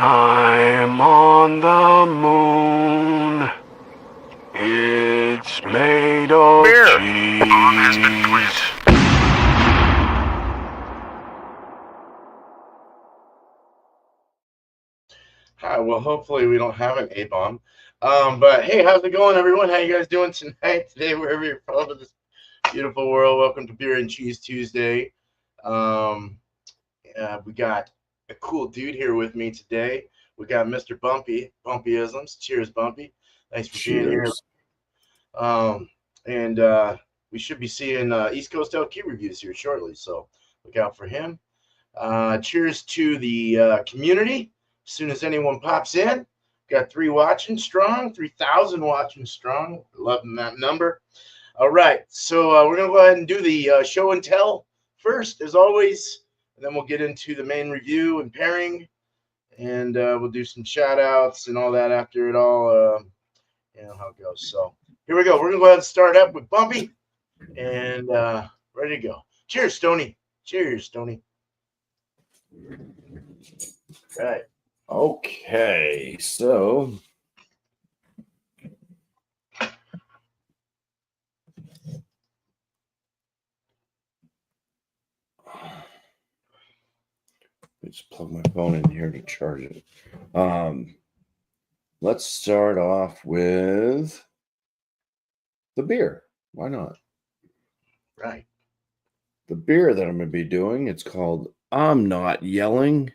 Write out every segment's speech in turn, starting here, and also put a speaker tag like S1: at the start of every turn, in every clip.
S1: I'm on the moon. It's made of cheese.
S2: Hi, well, hopefully we don't have an A-bomb. But hey, how's it going, everyone? How you guys doing tonight, today, wherever you're from in this beautiful world? Welcome to Beer and Cheese Tuesday. We got a cool dude here with me today. We got Mr. Bumpy, Bumpy isms. Cheers, Bumpy. Thanks for being here. We should be seeing East Coast LQ reviews here shortly, so look out for him. Cheers to the community. As soon as anyone pops in, got 3 watching strong, 3,000 watching strong. Loving that number. All right, so we're going to go ahead and do the show and tell first, as always, and then we'll get into the main review and pairing, and we'll do some shout outs and all that after it all. You know how it goes. So here we go. We're going to go ahead and start up with Bumpy, and ready to go. Cheers, Stoney. Cheers, Stoney. Right.
S3: Okay, so just plug my phone in here to charge it. Let's start off with the beer. Why not?
S2: Right.
S3: The beer that I'm going to be doing, it's called I'm Not Yelling.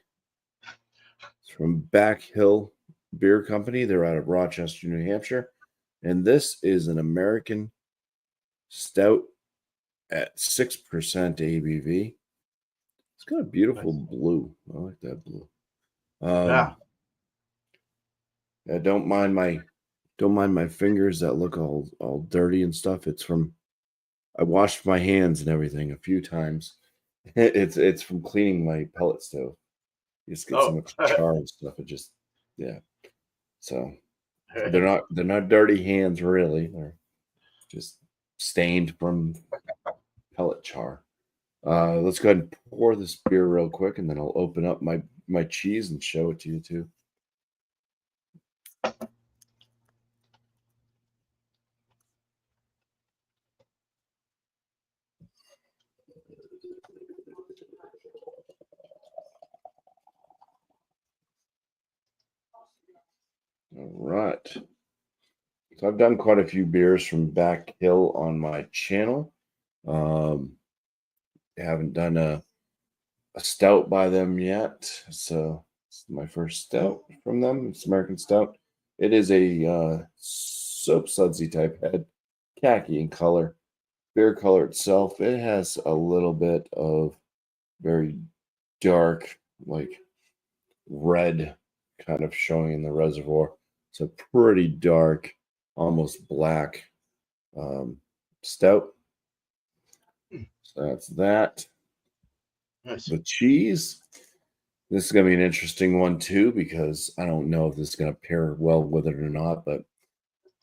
S3: It's from Back Hill Beer Company. They're out of Rochester, New Hampshire. And this is an American stout at 6% ABV. It's got a beautiful blue. I like that blue.
S2: Yeah.
S3: I don't mind my fingers that look all dirty and stuff. It's from I washed my hands and everything a few times. It's from cleaning my pellet stove. You just get so much char and stuff. It just So they're not dirty hands really. They're just stained from pellet char. Let's go ahead and pour this beer real quick, and then I'll open up my cheese and show it to you too. All right. So I've done quite a few beers from Back Hill on my channel. I haven't done a stout by them yet. So it's my first stout from them. It's American Stout. It is a soap sudsy type head, khaki in color. Beer color itself, it has a little bit of very dark, like red kind of showing in the reservoir. It's a pretty dark, almost black stout. So that's that.
S2: Nice.
S3: The cheese. This is going to be an interesting one too, because I don't know if this is going to pair well with it or not, but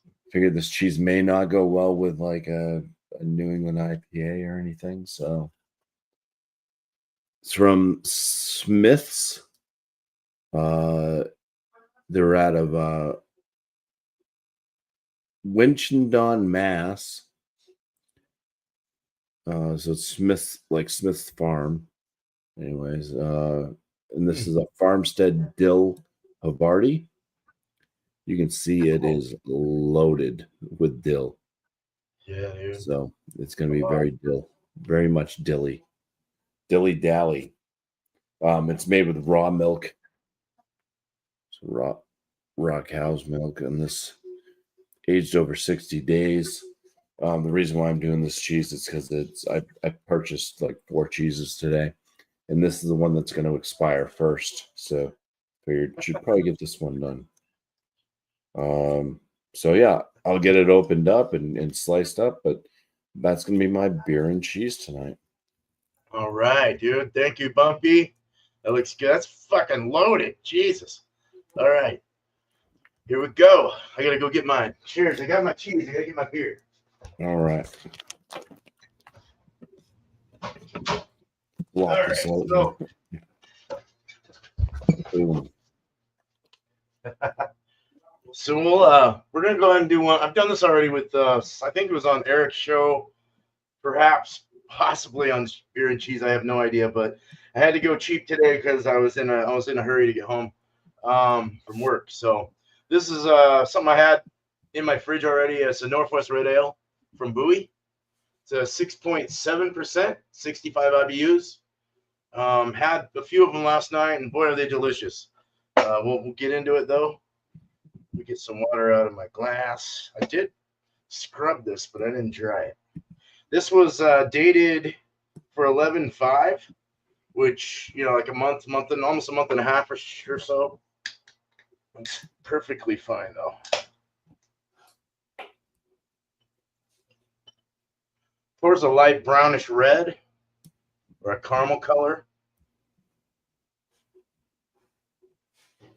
S3: I figured this cheese may not go well with like a New England IPA or anything. So it's from Smith's. They're out of Winchendon, Mass. So it's Smith's Farm. Anyways, and this is a Farmstead Dill Havarti. You can see it is loaded with dill.
S2: Yeah, dude.
S3: So it's going to be very much dilly dally. It's made with raw milk. So raw cow's milk, and this aged over 60 days. The reason why I'm doing this cheese is because I purchased like 4 cheeses today, and this is the one that's going to expire first. So figured should probably get this one done. So yeah, I'll get it opened up and sliced up, but that's going to be my beer and cheese tonight.
S2: All right, dude. Thank you, Bumpy. That looks good. That's fucking loaded. Jesus. All right. Here we go. I gotta go get mine. Cheers. I got my cheese. I gotta get my beer.
S3: All right.
S2: All
S3: Block this
S2: right.
S3: out
S2: So
S3: here. Boom.
S2: we're gonna go ahead and do one. I've done this already with I think it was on Eric's show, perhaps possibly on Beer and Cheese. I have no idea, but I had to go cheap today because I was in a hurry to get home from work. So this is something I had in my fridge already. It's a Northwest Red Ale from Bowie. It's a 6.7%, 65 IBUs. Had a few of them last night, and boy, are they delicious. We'll get into it though. We get some water out of my glass. I did scrub this, but I didn't dry it. This was dated for 11/5, which, like almost a month and a half or so. It's perfectly fine though. Pours a light brownish red or a caramel color.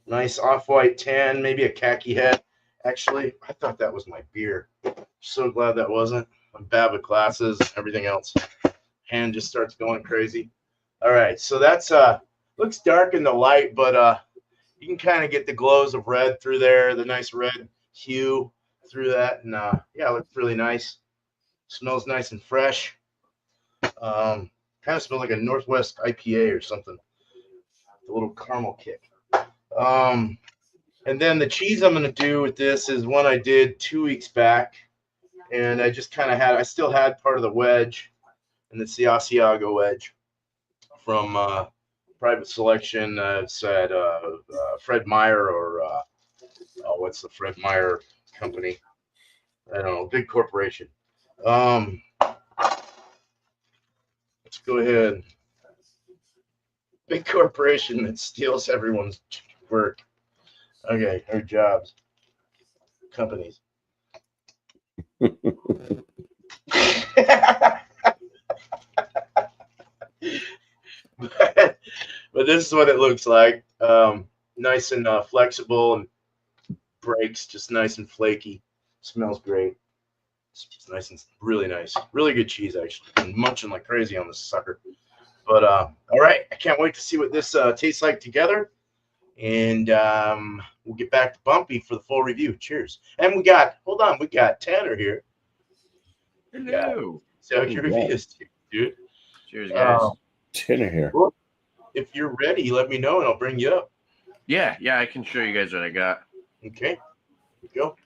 S2: Nice off-white tan, maybe a khaki head. Actually, I thought that was my beer. So glad that wasn't. I'm bad with glasses, everything else. Hand just starts going crazy. All right, so that's looks dark in the light, but you can kind of get the glows of red through there, the nice red hue through that, and yeah, it looks really nice. Smells nice and fresh. Kind of smells like a Northwest IPA or something. A little caramel kick. And then the cheese I'm going to do with this is one I did 2 weeks back, and I just kind of I still had part of the wedge, and it's the Asiago wedge from Private Selection. It's at Fred Meyer or what's the Fred Meyer company? I don't know, big corporation. Let's go ahead. Big corporation that steals everyone's work. Okay, or jobs. Companies. but this is what it looks like. Nice and flexible, and breaks just nice and flaky. Smells great. It's just nice and really nice. Really good cheese, actually. I'm munching like crazy on this sucker. But all right, I can't wait to see what this tastes like together. And we'll get back to Bumpy for the full review. Cheers. And we got Tanner here.
S4: Hello.
S2: So your reviews, dude.
S4: Cheers, guys.
S3: Tanner here.
S2: Well, if you're ready, let me know and I'll bring you up.
S4: Yeah, I can show you guys what I got.
S2: Okay. Here we go.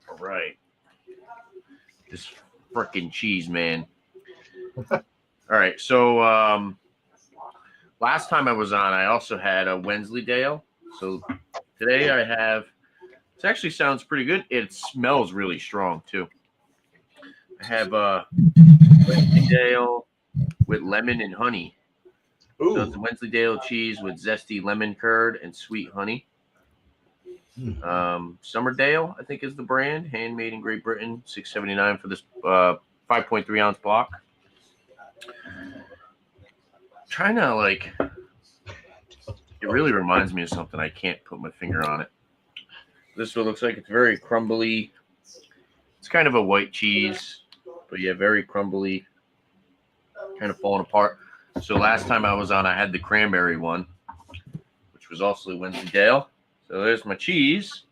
S4: All right. This freaking cheese, man. All right, so last time I was on, I also had a Wensleydale. So today I have, this actually sounds pretty good. It smells really strong, too. I have a Wensleydale with lemon and honey.
S2: Ooh.
S4: So it's a Wensleydale cheese with zesty lemon curd and sweet honey. Summerdale, I think, is the brand. Handmade in Great Britain. $6.79 for this 5.3 ounce block. Trying to it really reminds me of something. I can't put my finger on it. This is what it looks like. It's very crumbly. It's kind of a white cheese, but yeah, very crumbly, kind of falling apart. So last time I was on, I had the cranberry one, which was also Wensleydale. So there's my cheese.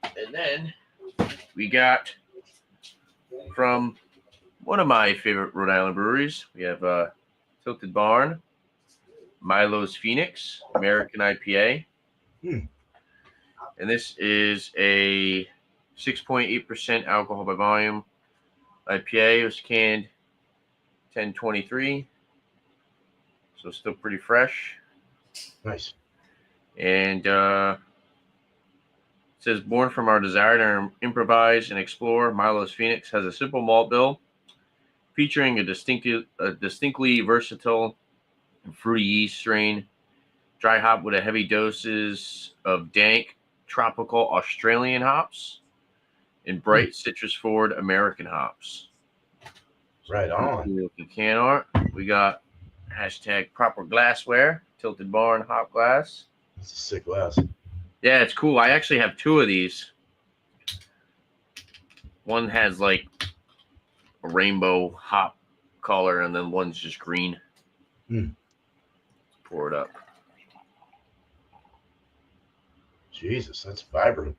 S4: And then we got from one of my favorite Rhode Island breweries, we have Tilted Barn, Milo's Phoenix, American IPA. And this is a 6.8% alcohol by volume IPA. It was canned 10/23. So still pretty fresh.
S2: Nice.
S4: And it says, born from our desire to improvise and explore, Milo's Phoenix has a simple malt bill featuring a distinctly versatile and fruity yeast strain, dry hop with a heavy doses of dank tropical Australian hops, and bright citrus forward American hops.
S2: Right on.
S4: Cool looking can art. We got hashtag proper glassware, tilted barn, hop glass.
S2: It's a sick glass.
S4: Yeah, it's cool. I actually have two of these. One has like a rainbow hop color, and then one's just green.
S2: Hmm.
S4: Pour it up.
S2: Jesus, that's vibrant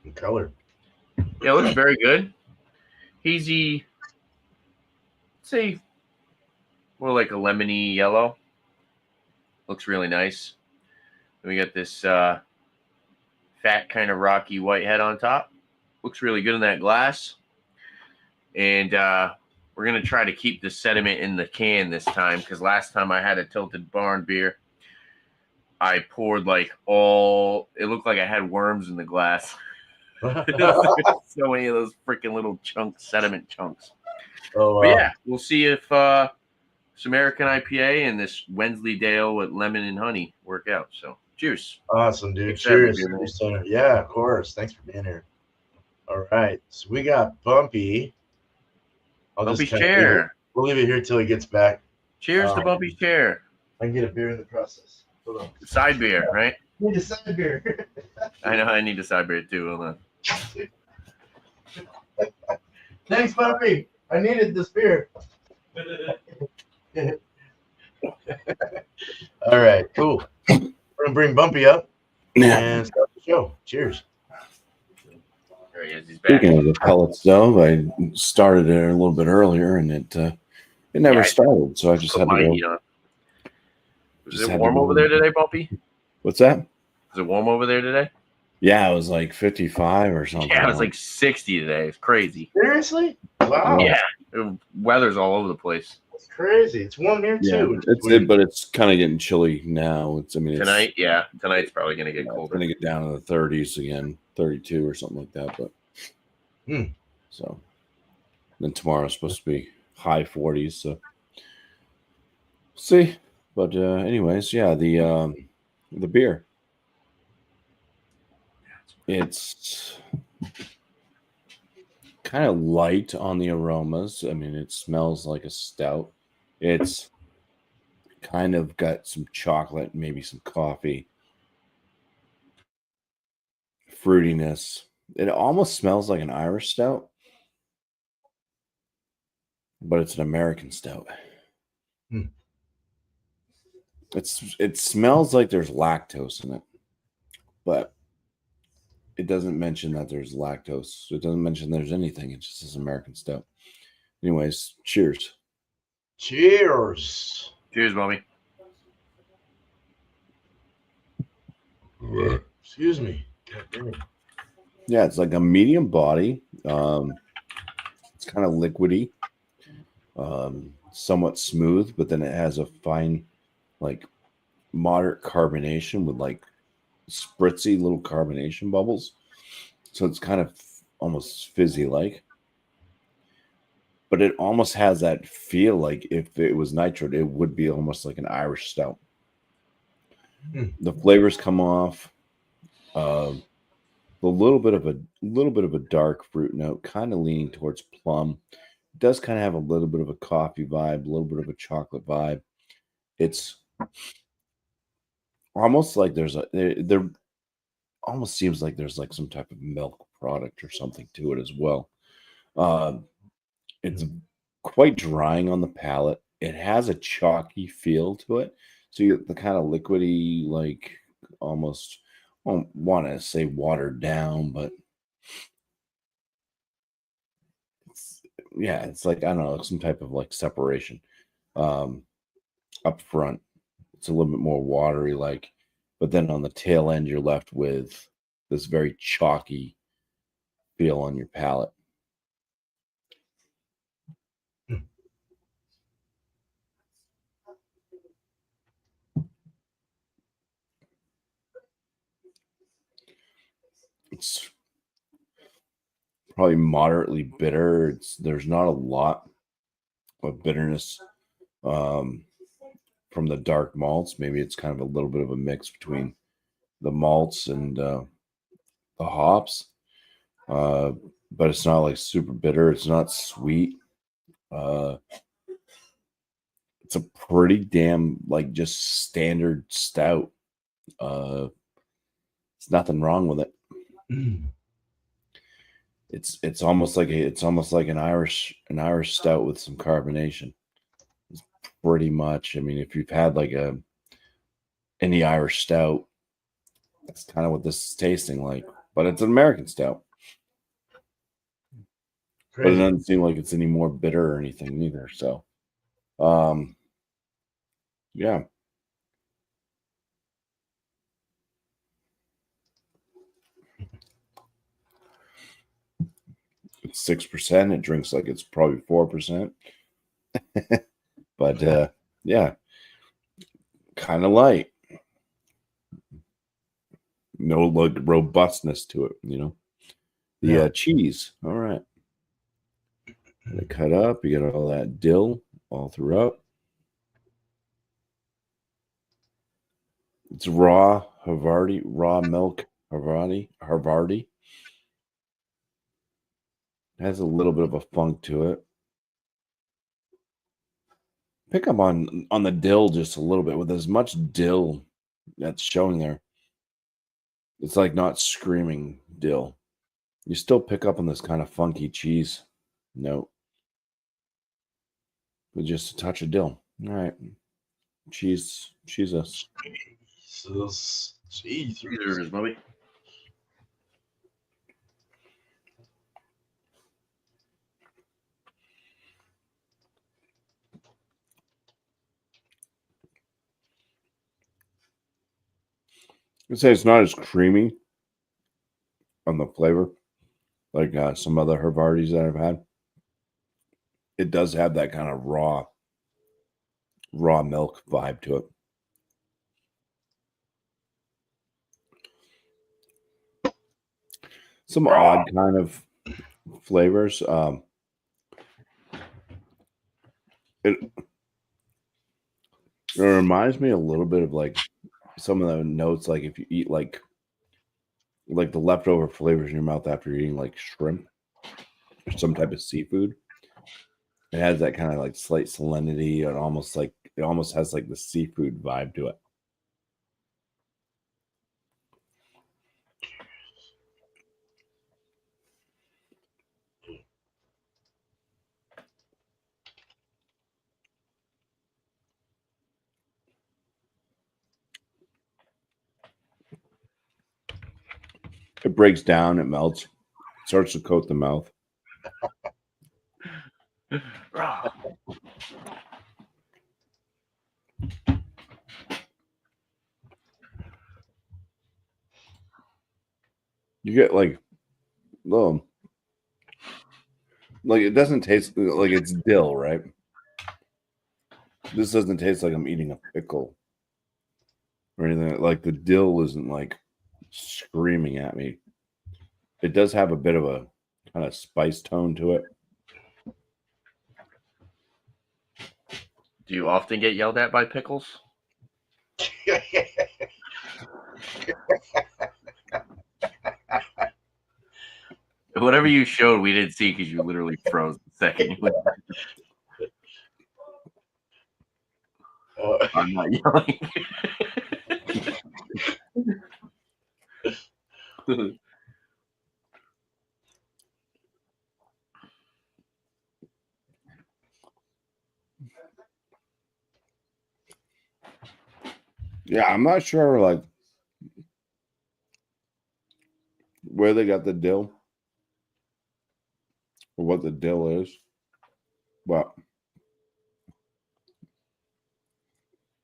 S2: in color.
S4: Yeah, it looks very good. Hazy, say more like a lemony yellow. Looks really nice. Then we got this fat kind of rocky white head on top. Looks really good in that glass. And we're going to try to keep the sediment in the can this time, because last time I had a Tilted Barn beer, I poured like it looked like I had worms in the glass. So many of those freaking little sediment chunks.
S2: Oh,
S4: But yeah, we'll see if this American IPA and this Wensleydale with lemon and honey work out. So cheers.
S2: awesome, dude.
S4: Thanks for having me
S2: Cheers.
S4: here, man.
S2: Center. Yeah, of course. Thanks for being here. All right. So we got Bumpy.
S4: Bumpy's
S2: kinda
S4: chair.
S2: we'll leave it here till he gets back.
S4: Cheers to Bumpy's chair.
S2: I can get a beer in the process. Hold on.
S4: Side beer, right?
S2: Need a side beer.
S4: I know I need a side beer too. Hold on.
S2: Thanks, Bumpy. I needed this beer. All right, cool. We're gonna bring Bumpy up and start the show. Cheers.
S4: There he is. He's back.
S3: Speaking of the pellets, though, I started it a little bit earlier, and it never
S4: Yeah,
S3: started, so I just
S4: Put
S3: had
S4: my
S3: to
S4: heat
S3: go.
S4: on. Is
S3: Just
S4: it
S3: had to
S4: warm
S3: go-
S4: over there today, Bumpy?
S3: What's that?
S4: Is it warm over there today?
S3: Yeah, it was like 55 or something.
S4: Yeah, it was like 60 today. It's crazy.
S2: Seriously? Wow.
S4: Yeah, weather's all over the place.
S2: It's crazy. It's warm here
S3: yeah,
S2: too.
S3: but it's kind of getting chilly now.
S4: Tonight, yeah, tonight's probably gonna get
S3: It's
S4: colder.
S3: going to get down in the 30s again, 32 or something like that. But so then tomorrow's supposed to be high 40s. So see, but anyways, yeah, the beer. It's kind of light on the aromas. I mean, it smells like a stout. It's kind of got some chocolate, maybe some coffee, fruitiness. It almost smells like an Irish stout, but it's an American stout. It smells like there's lactose in it, but it doesn't mention that there's lactose. It doesn't mention there's anything. It just says American stout. Anyways, cheers.
S2: Cheers.
S4: Cheers, Bumpy.
S2: Excuse me. God damn it.
S3: Yeah, it's like a medium body. It's kind of liquidy, somewhat smooth, but then it has a fine, like moderate carbonation with like spritzy little carbonation bubbles. So it's kind of almost fizzy like. But it almost has that feel like if it was nitroed, it would be almost like an Irish stout. The flavors come off. A little bit of a dark fruit note, kind of leaning towards plum. It does kind of have a little bit of a coffee vibe, a little bit of a chocolate vibe. It's almost like there almost seems like there's like some type of milk product or something to it as well. It's quite drying on the palate. It has a chalky feel to it. So you the kind of liquidy, like almost, I don't want to say watered down, but it's like, I don't know, some type of like separation. Up front, it's a little bit more watery, like, but then on the tail end, you're left with this very chalky feel on your palate. It's probably moderately bitter. There's not a lot of bitterness from the dark malts. Maybe it's kind of a little bit of a mix between the malts and the hops, but it's not like super bitter. It's not sweet. It's a pretty damn like just standard stout. There's nothing wrong with it. It's almost like an Irish stout with some carbonation. It's pretty much. I mean, if you've had like any Irish stout, that's kind of what this is tasting like. But it's an American stout. But it
S2: Crazy.
S3: doesn't seem like it's any more bitter or anything either. So, yeah. It's 6%. It drinks like it's probably 4%. But yeah, kind of light. No like robustness to it, you know. The
S2: Yeah.
S3: cheese. All right. Gonna cut up. You got all that dill all throughout. It's raw Havarti, raw milk Havarti. It has a little bit of a funk to it. Pick up on the dill just a little bit. With as much dill that's showing there, it's like not screaming dill. You still pick up on this kind of funky cheese note with just a touch of dill. All right, cheese us.
S2: Jesus.
S4: There it is, Bumpy.
S3: I'd say it's not as creamy on the flavor like some other Havartis that I've had. It does have that kind of raw milk vibe to it. Some odd kind of flavors. It reminds me a little bit of like some of the notes, like if you eat like the leftover flavors in your mouth after eating like shrimp or some type of seafood. It has that kind of like slight salinity and almost has like the seafood vibe to it. It breaks down, it melts, starts to coat the mouth. You get like it doesn't taste like it's dill, right? This doesn't taste like I'm eating a pickle or anything. Like the dill isn't like screaming at me. It does have a bit of a kind of spice tone to it.
S4: Do you often get yelled at by pickles? Whatever you showed, we didn't see because you literally froze the second. I'm not yelling.
S3: Yeah, I'm not sure like where they got the dill or what the dill is, but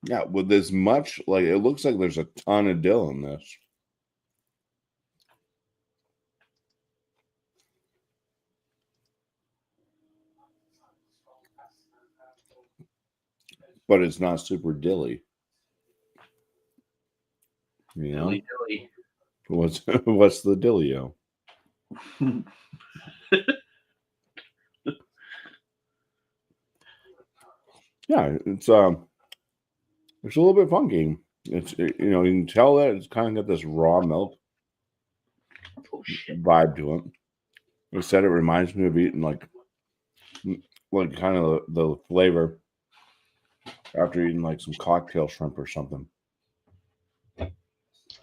S3: yeah, with as much like it looks like there's a ton of dill in this. But it's not super dilly. You know?
S4: Dilly.
S3: What's the dillio? Yeah, it's a little bit funky. You can tell that it's kind of got this raw milk vibe to it. I said it reminds me of eating like like kind of the flavor after eating like some cocktail shrimp or something.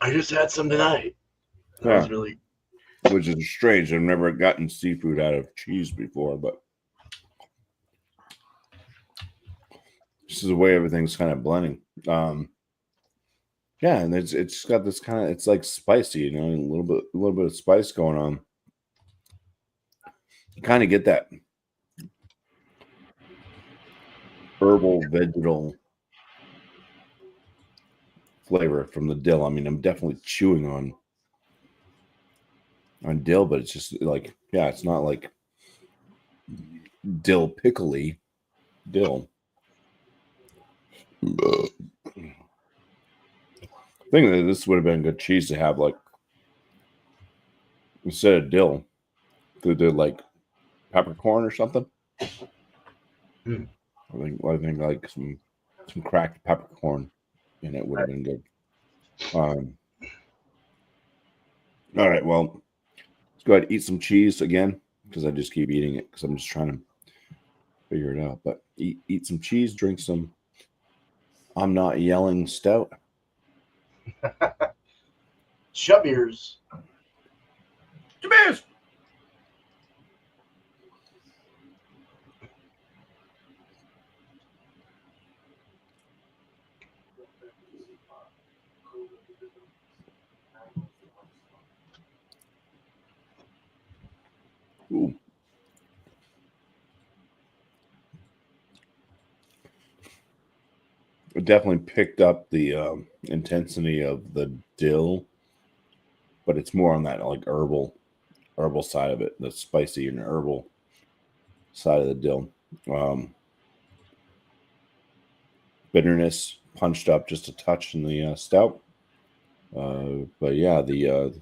S2: I just had some tonight. That
S3: Yeah.
S2: was really.
S3: Which is strange. I've never gotten seafood out of cheese before, but this is the way everything's kind of blending. Yeah, and it's got this kind of, it's like spicy, you know, a little bit of spice going on. You kind of get that herbal vegetal flavor from the dill. I mean, I'm definitely chewing on dill, but it's just like, yeah, it's not like dill pickly dill. I think that this would have been good cheese to have, like, instead of dill, they did like peppercorn or something.
S2: Hmm.
S3: I think like some cracked peppercorn in it would have been good. All right, well, let's go ahead and eat some cheese again because I just keep eating it because I'm just trying to figure it out. But eat some cheese, drink some I'm Not Yelling stout.
S2: Chubbiers.
S4: Cheers.
S3: Ooh. It definitely picked up the intensity of the dill, but it's more on that like herbal side of it, the spicy and herbal side of the dill. Bitterness punched up just a touch in the stout, but yeah, the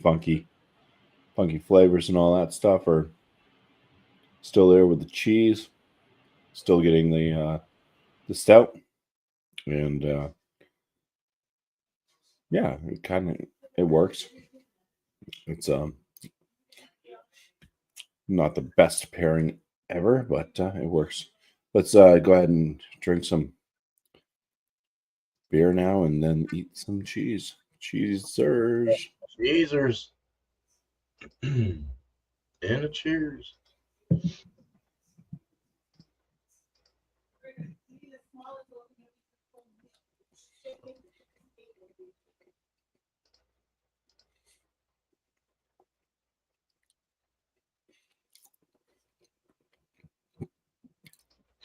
S3: funky flavors and all that stuff are still there with the cheese. Still getting the stout, and yeah, it works. It's not the best pairing ever, but it works. Let's go ahead and drink some beer now, and then eat some cheese. Cheesers.
S2: Cheesers. And a cheers.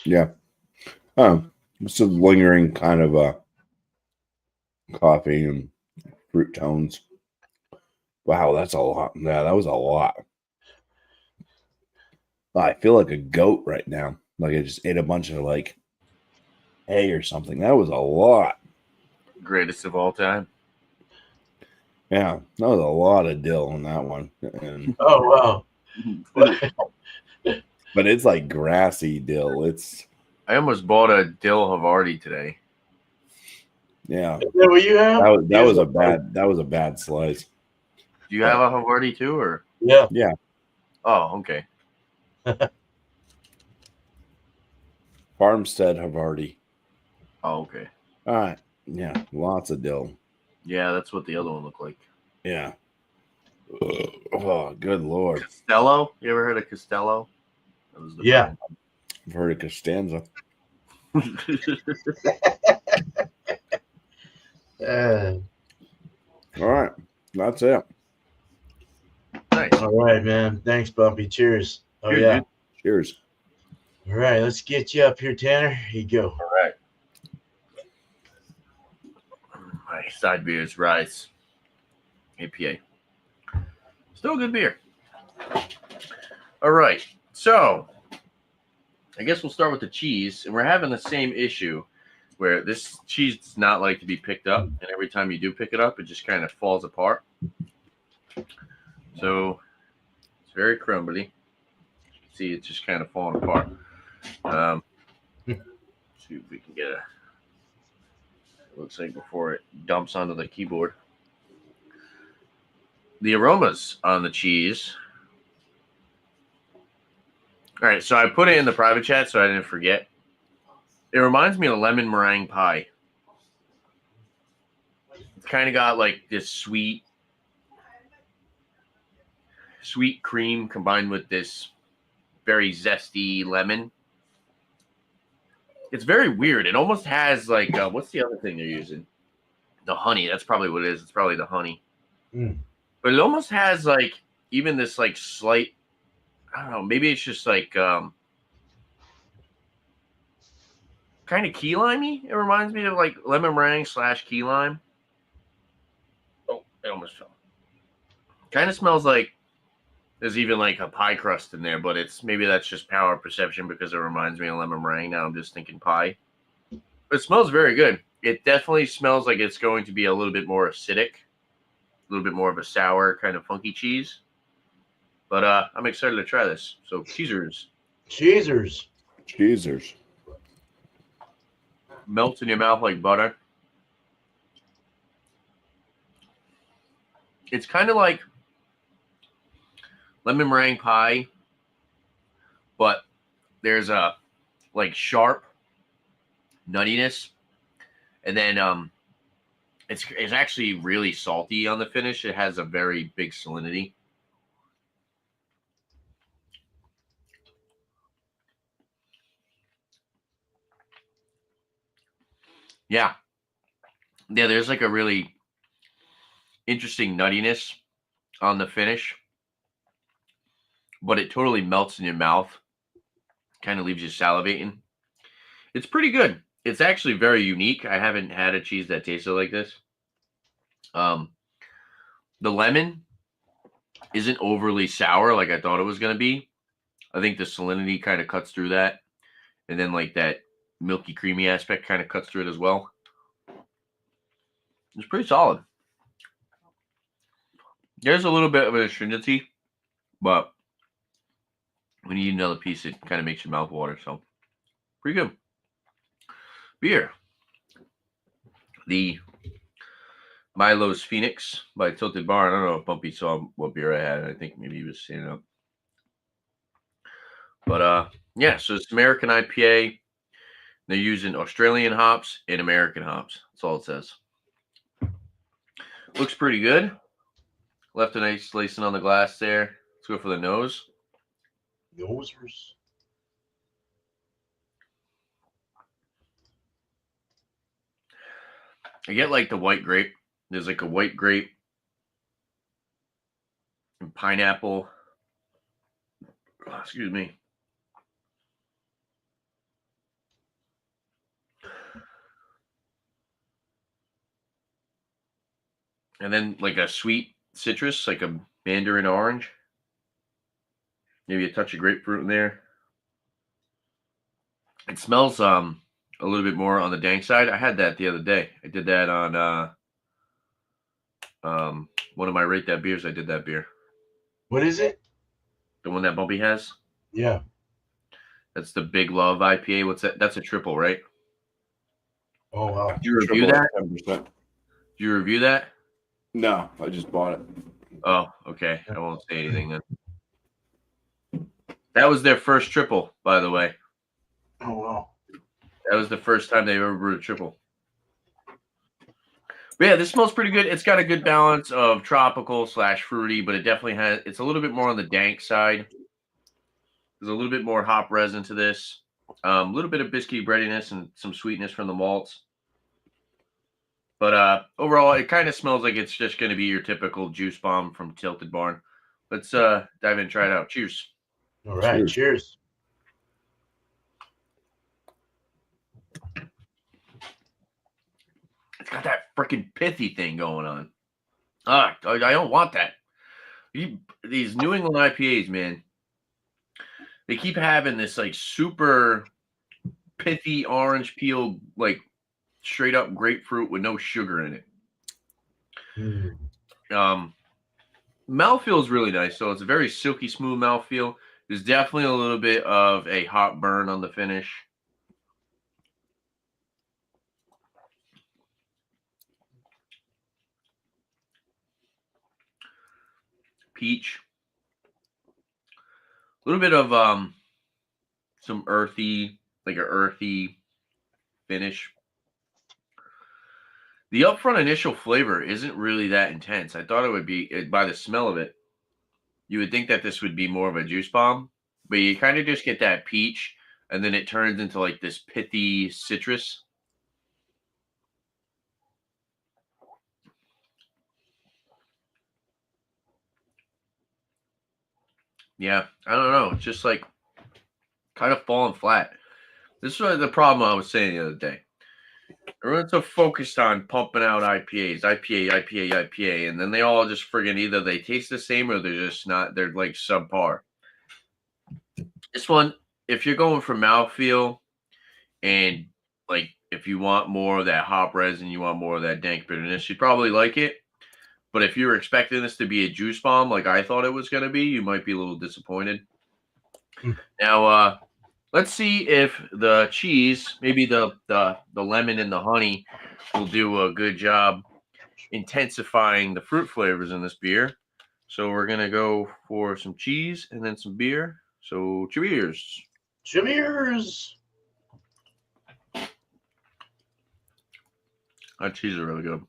S3: Yeah. It's a lingering kind of coffee and fruit tones. Wow, that's a lot. Yeah, that was a lot. I feel like a goat right now. Like I just ate a bunch of like hay or something. That was a lot.
S4: Greatest of all time.
S3: Yeah, that was a lot of dill on that one. And,
S2: Oh, wow.
S3: but it's like grassy dill. It's
S4: I almost bought a dill Havarti today.
S3: yeah.
S2: Is that what you have?
S3: That was a bad slice.
S4: Do you have a Havarti too, or?
S2: Yeah.
S3: Yeah.
S4: Oh, okay.
S3: Farmstead Havarti.
S4: Oh, okay.
S3: All right. Yeah, lots of dill.
S4: Yeah, that's what the other one looked like.
S3: Yeah. Oh, good lord.
S4: Costello? You ever heard of Costello? That was the
S2: Yeah.
S3: I've heard of Costanza. All right. That's it.
S4: Nice.
S2: All right, man. Thanks, Bumpy. Cheers. Oh,
S4: Cheers,
S2: yeah.
S4: dude.
S3: Cheers.
S2: All right, let's get you up here, Tanner. Here you go.
S4: All right. My side beer is Rise APA. Still a good beer. All right. So, I guess we'll start with the cheese. And we're having the same issue where this cheese does not like to be picked up. And every time you do pick it up, it just kind of falls apart. So, it's very crumbly. You can see it's just kind of falling apart. See if we can get it looks like before it dumps onto the keyboard. The aromas on the cheese All right, so I put it in the private chat so I didn't forget. It reminds me of lemon meringue pie. It's kind of got like this sweet cream combined with this very zesty lemon. It's very weird. It almost has like what's the other thing they're using? The honey. That's probably what it is. It's probably the honey.
S2: Mm.
S4: But it almost has like even this like slight. I don't know. Maybe it's just like kind of key limey. It reminds me of like lemon meringue / key lime. Oh, it almost fell. Kind of smells like there's even like a pie crust in there, but it's maybe that's just power perception because it reminds me of lemon meringue. Now I'm just thinking pie. But it smells very good. It definitely smells like it's going to be a little bit more acidic, a little bit more of a sour kind of funky cheese. But I'm excited to try this. So cheesers.
S2: Cheesers.
S3: Cheesers.
S4: Melts in your mouth like butter. It's kind of like lemon meringue pie, but there's a like sharp nuttiness, and then it's actually really salty on the finish. It has a very big salinity. Yeah, there's like a really interesting nuttiness on the finish, but it totally melts in your mouth. Kind of leaves you salivating. It's pretty good. It's actually very unique. I haven't had a cheese that tasted like this. The lemon isn't overly sour like I thought it was going to be. I think the salinity kind of cuts through that. And then like that milky creamy aspect kind of cuts through it as well. It's pretty solid. There's a little bit of an astringency, but when you eat another piece, it kind of makes your mouth water. So pretty good. Beer. The Milo's Phoenix by Tilted Barn. I don't know if Bumpy saw what beer I had. I think maybe he was standing up. But yeah, so it's American IPA. They're using Australian hops and American hops. That's all it says. Looks pretty good. Left a nice lacing on the glass there. Let's go for the nose.
S2: Nosers.
S4: I get like the white grape. There's like a white grape and pineapple. Oh, excuse me. And then like a sweet citrus, like a mandarin orange. Maybe a touch of grapefruit in there. It smells a little bit more on the dank side. I had that the other day. I did that on one of my Rate That beers. I did that beer.
S2: What is it?
S4: The one that Bumpy has.
S2: Yeah.
S4: That's the Big Love IPA. What's that? That's a triple, right?
S2: Oh, wow.
S4: Did you review that?
S3: 10%.
S4: Did you review that?
S3: No, I just bought it.
S4: Oh, okay. I won't say anything then. That was their first triple, by the way.
S2: Oh, wow.
S4: That was the first time they ever brewed a triple. But yeah, this smells pretty good. It's got a good balance of tropical / fruity, but it definitely has, it's a little bit more on the dank side. There's a little bit more hop resin to this. A little bit of biscuity breadiness and some sweetness from the malts. But overall, it kind of smells like it's just going to be your typical juice bomb from Tilted Barn. Let's dive in and try it out. Cheers.
S2: All right. Cheers.
S4: It's got that freaking pithy thing going on. I don't want that. These New England IPAs, man, they keep having this like super pithy orange peel, like straight up grapefruit with no sugar in it. Mouthfeel is really nice. So it's a very silky smooth mouthfeel. There's definitely a little bit of a hot burn on the finish. Peach. A little bit of some earthy, like an earthy finish. The upfront initial flavor isn't really that intense. I thought it would be, by the smell of it, you would think that this would be more of a juice bomb, but you kind of just get that peach, and then it turns into like this pithy citrus. Yeah, I don't know. It's just like kind of falling flat. This was the problem I was saying the other day. Everyone's so focused on pumping out IPA, and then they all just friggin' either they taste the same or they're just not, they're like subpar. This one, if you're going for mouthfeel and like if you want more of that hop resin, you want more of that dank bitterness, you'd probably like it. But if you were expecting this to be a juice bomb like I thought it was going to be, you might be a little disappointed. Now, let's see if the cheese, maybe the lemon and the honey, will do a good job intensifying the fruit flavors in this beer. So we're going to go for some cheese and then some beer. So cheers.
S2: Cheers.
S4: That cheese is really good.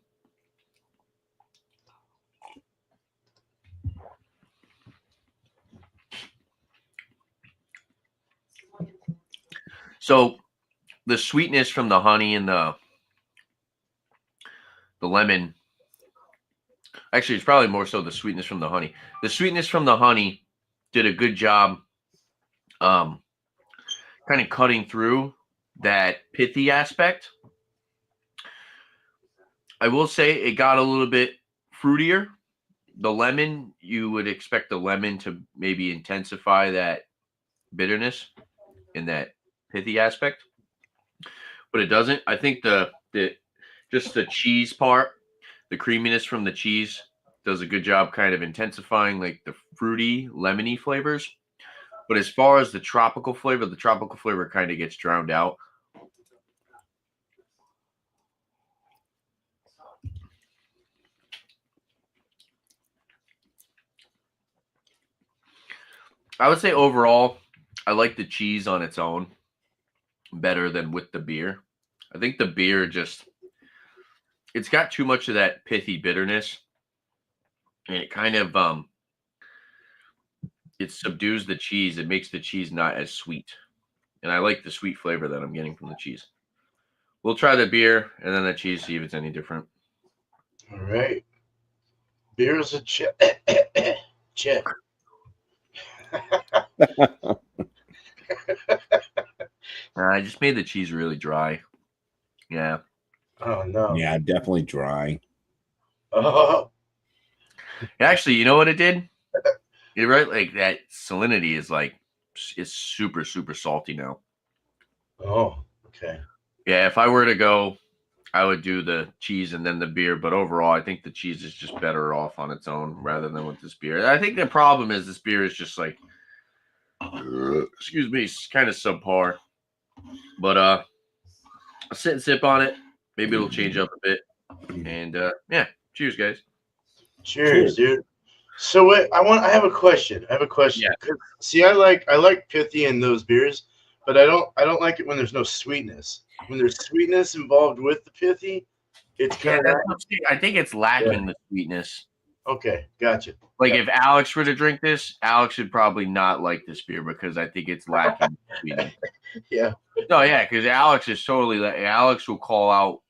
S4: So the sweetness from the honey and the lemon, actually it's probably more so the sweetness from the honey. The sweetness from the honey did a good job kind of cutting through that pithy aspect. I will say it got a little bit fruitier. The lemon, you would expect the lemon to maybe intensify that bitterness in that pithy aspect, but it doesn't. I think the just the cheese part, the creaminess from the cheese does a good job kind of intensifying like the fruity, lemony flavors. But as far as the tropical flavor kind of gets drowned out. I would say overall, I like the cheese on its own better than with the beer. I think the beer just, it's got too much of that pithy bitterness, and it kind of it subdues the cheese. It makes the cheese not as sweet, and I like the sweet flavor that I'm getting from the cheese. We'll try the beer and then the cheese, see if it's any different.
S2: All right. Beer's a check. Check.
S4: I just made the cheese really dry. Yeah.
S2: Oh no.
S3: Yeah, definitely dry.
S2: Oh.
S4: Actually, you know what it did? You're right. Like that salinity is like, it's super, super salty now.
S2: Oh, okay.
S4: Yeah. If I were to go, I would do the cheese and then the beer. But overall, I think the cheese is just better off on its own rather than with this beer. I think the problem is this beer is just like, excuse me, it's kind of subpar. But I'll sit and sip on it. Maybe it'll change up a bit. And yeah, cheers, guys.
S2: Cheers, dude. So wait, I have a question.
S4: Yeah.
S2: See, I like pithy in those beers, but I don't like it when there's no sweetness. When there's sweetness involved with the pithy, it's kind of
S4: I think it's lacking the sweetness.
S2: okay. Gotcha.
S4: Like if Alex were to drink this, Alex would probably not like this beer because I think it's lacking sweetness.
S2: Yeah.
S4: No, yeah, because Alex is totally. Alex will call out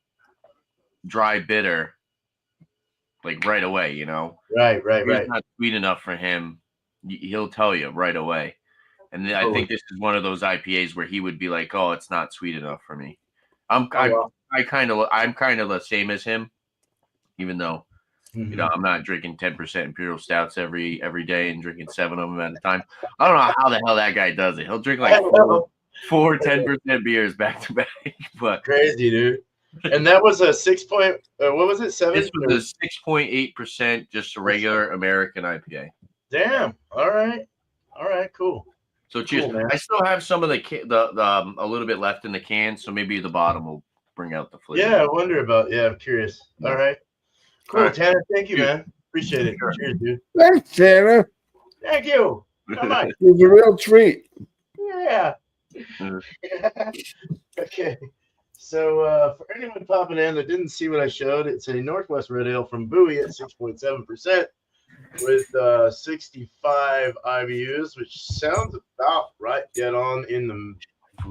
S4: dry bitter like right away. You know,
S2: Right.
S4: it's not sweet enough for him. He'll tell you right away. And I think this is one of those IPAs where he would be like, "Oh, it's not sweet enough for me." I'm kind of the same as him, even though you know I'm not drinking 10% imperial stouts every day and drinking 7 of them at a time. I don't know how the hell that guy does it. He'll drink like four 10% beers back to back. But
S2: crazy, dude. And that was a 6 point. What was it? 7.
S4: this was a 6.8%, just a regular American IPA.
S2: Damn. All right. Cool.
S4: So cheers.
S2: Cool, man.
S4: I still have some of the a little bit left in the can, so maybe the bottom will bring out the flavor.
S2: Yeah, I wonder about. Yeah, I'm curious. All right. Cool,
S4: All right.
S2: Tanner. Thank you, man. Appreciate it. Cheers, dude.
S3: Thanks, Tanner.
S2: Thank you. Come on.
S3: It was a real treat.
S2: Yeah. Okay. So for anyone popping in that didn't see what I showed, it's a Northwest Red Ale from Bowie at 6.7% with 65 IBUs, which sounds about right dead on in the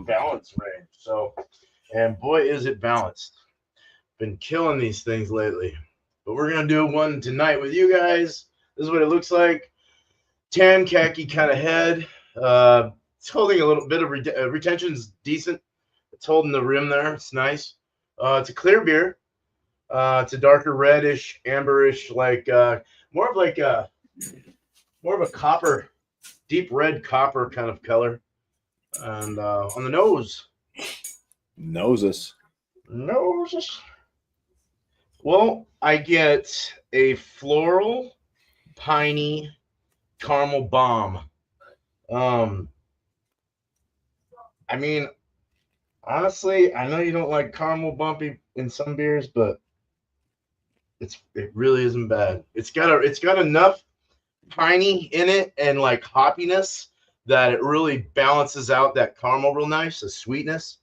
S2: balance range. So, and boy, is it balanced. Been killing these things lately. But we're going to do one tonight with you guys. This is what it looks like. Tan khaki kind of head. It's holding a little bit of retention's decent. It's holding the rim there. It's nice. It's a clear beer. It's a darker reddish, amberish, like more of a copper, deep red copper kind of color. And on the nose.
S3: Noses.
S2: Well, I get a floral, piney, caramel bomb. I mean, honestly, I know you don't like caramel bumpy in some beers, but it really isn't bad. It's got enough piney in it and like hoppiness that it really balances out that caramel real nice, the sweetness.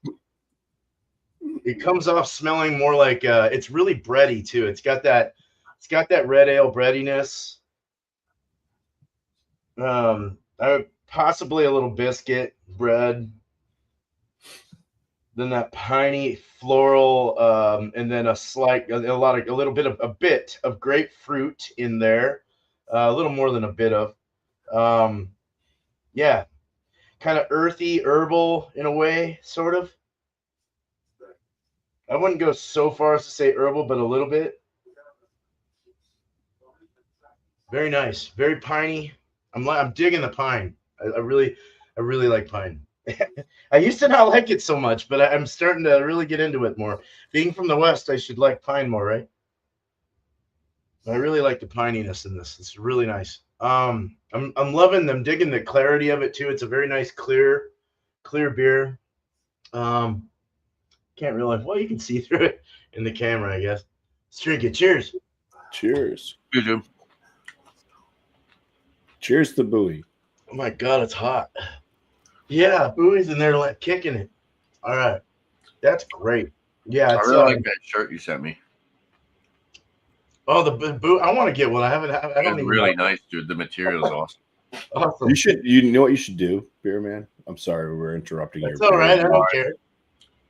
S2: It comes off smelling more like it's really bready too. It's got that red ale breadiness. Possibly a little biscuit bread. Then that piney floral, and then a bit of grapefruit in there, a little more than a bit of, yeah, kind of earthy, herbal in a way, sort of. I wouldn't go so far as to say herbal, but a little bit. Very nice, very piney. I'm digging the pine. I really like pine. I used to not like it so much, but I'm starting to really get into it more. Being from the West, I should like pine more, right? I really like the pininess in this. It's really nice. I'm loving them, digging the clarity of it too. It's a very nice clear beer. Can't realize. Well, you can see through it in the camera, I guess. Let's drink it. Cheers.
S3: Cheers.
S4: You do.
S3: Cheers to Bowie.
S2: Oh my God, it's hot. Yeah, Bowie's in there like kicking it. All right, that's great. Yeah,
S4: I
S2: it's,
S4: really like that shirt you sent me.
S2: Oh, the Bowie. I want to get one. I don't
S4: It's
S2: even
S4: really
S2: know.
S4: nice, dude. The material is awesome.
S2: Awesome.
S3: You know what you should do, Beer Man? I'm sorry, we're interrupting
S2: That's
S3: your
S2: all right. I
S3: beer.
S2: don't care.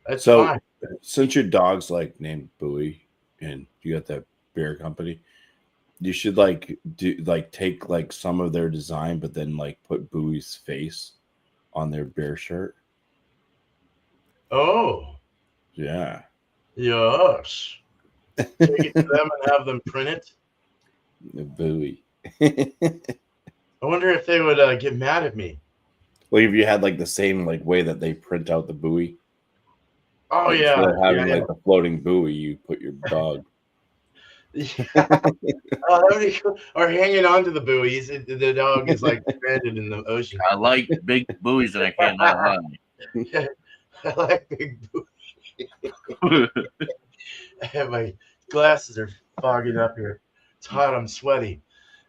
S2: That's
S3: So,
S2: fine.
S3: since your dog's like named Bowie and you got that beer company, you should take like some of their design, but then like put Bowie's face on their beer shirt.
S2: Oh,
S3: Yeah.
S2: yes. Take it to them and have them print it.
S3: The Bowie.
S2: I wonder if they would get mad at me.
S3: Well, if you had like the same like way that they print out the Bowie.
S2: Oh
S3: like,
S2: yeah,
S3: instead of having
S2: yeah.
S3: like the floating Bowie, you put your dog.
S2: Or hanging on to the buoys. The dog is like stranded in the ocean.
S4: I like big buoys and I can't lie.
S2: I like big buoys. My glasses are fogging up here. It's hot. I'm sweaty.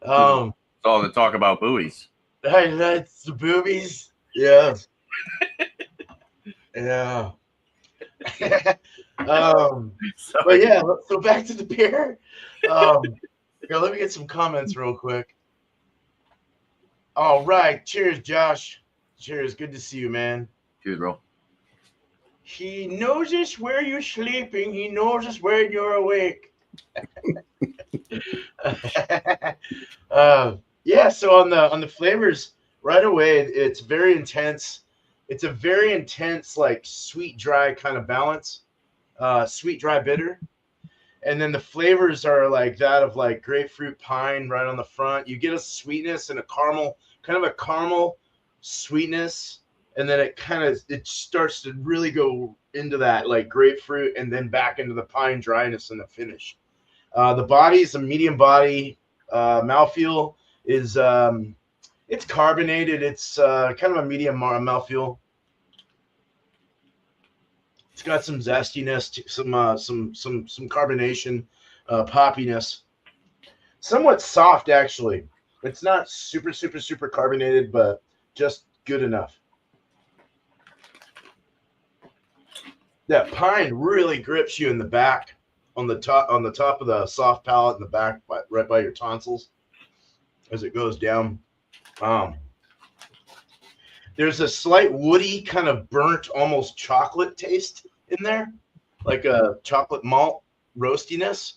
S4: All the talk about buoys.
S2: That's the boobies. Yeah. Yeah. But yeah, so back to the beer. Let me get some comments real quick. All right. Cheers, Josh. Cheers. Good to see you, man.
S4: Cheers, bro.
S2: He knows us where you're sleeping. He knows us where you're awake. Yeah, so on the flavors, right away, it's very intense. It's a very intense, like sweet, dry kind of balance. Sweet, dry, bitter. And then the flavors are like that of like grapefruit pine right on the front. You get a sweetness and a caramel, kind of a caramel sweetness. And then it starts to really go into that like grapefruit and then back into the pine dryness in the finish. The body is a medium body. Mouthfeel is it's carbonated. It's kind of a medium mouthfeel. It's got some zestiness, some carbonation, poppiness. Somewhat soft, actually. It's not super carbonated, but just good enough. that pine really grips you in the back on the top of the soft palate in the back, right by your tonsils as it goes down. There's a slight woody, kind of burnt, almost chocolate taste in there, like a chocolate malt roastiness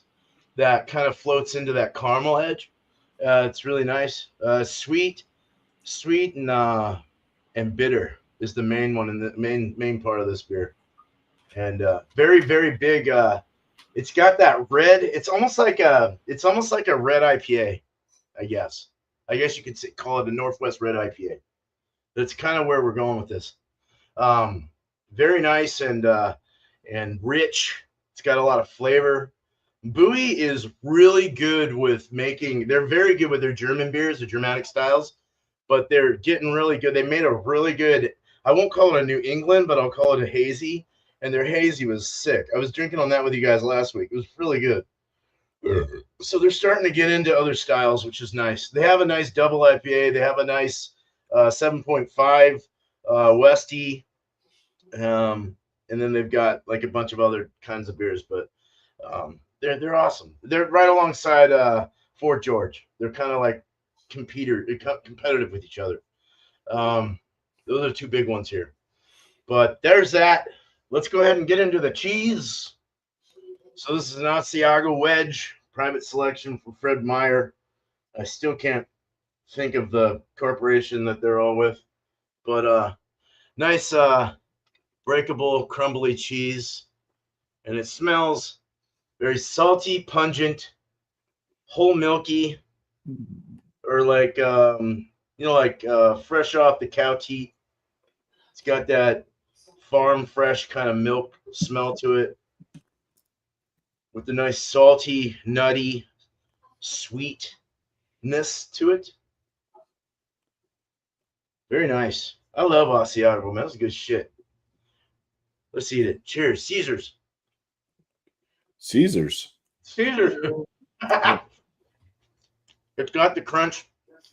S2: that kind of floats into that caramel edge. It's really nice. Sweet, and bitter is the main one, and the main part of this beer. And very, very big. It's got that red. It's almost like a red IPA, I guess. I guess you could call it a Northwest Red IPA. That's kind of where we're going with this. Very nice and rich. It's got a lot of flavor. Bowie is really good with making. They're very good with their German beers, the Germanic styles, but they're getting really good. They made a really good. I won't call it a New England, but I'll call it a hazy. And their hazy was sick. I was drinking on that with you guys last week. It was really good. So they're starting to get into other styles, which is nice. They have a nice double IPA. They have a nice 7.5 Westy, and then they've got like a bunch of other kinds of beers. But they're awesome. They're right alongside Fort George. They're kind of like competitive with each other. Those are two big ones here. But there's that. Let's go ahead and get into the cheese. So this is an Asiago Wedge, private selection from Fred Meyer. I still can't think of the corporation that they're all with. But nice breakable, crumbly cheese. And it smells very salty, pungent, whole milky, or like, fresh off the cow teat. It's got that farm fresh kind of milk smell to it, with the nice salty, nutty, sweetness to it. Very nice. I love Asiago, man. That's good shit. Let's eat it. Cheers. Caesars.
S3: Caesars.
S2: It's got the crunch.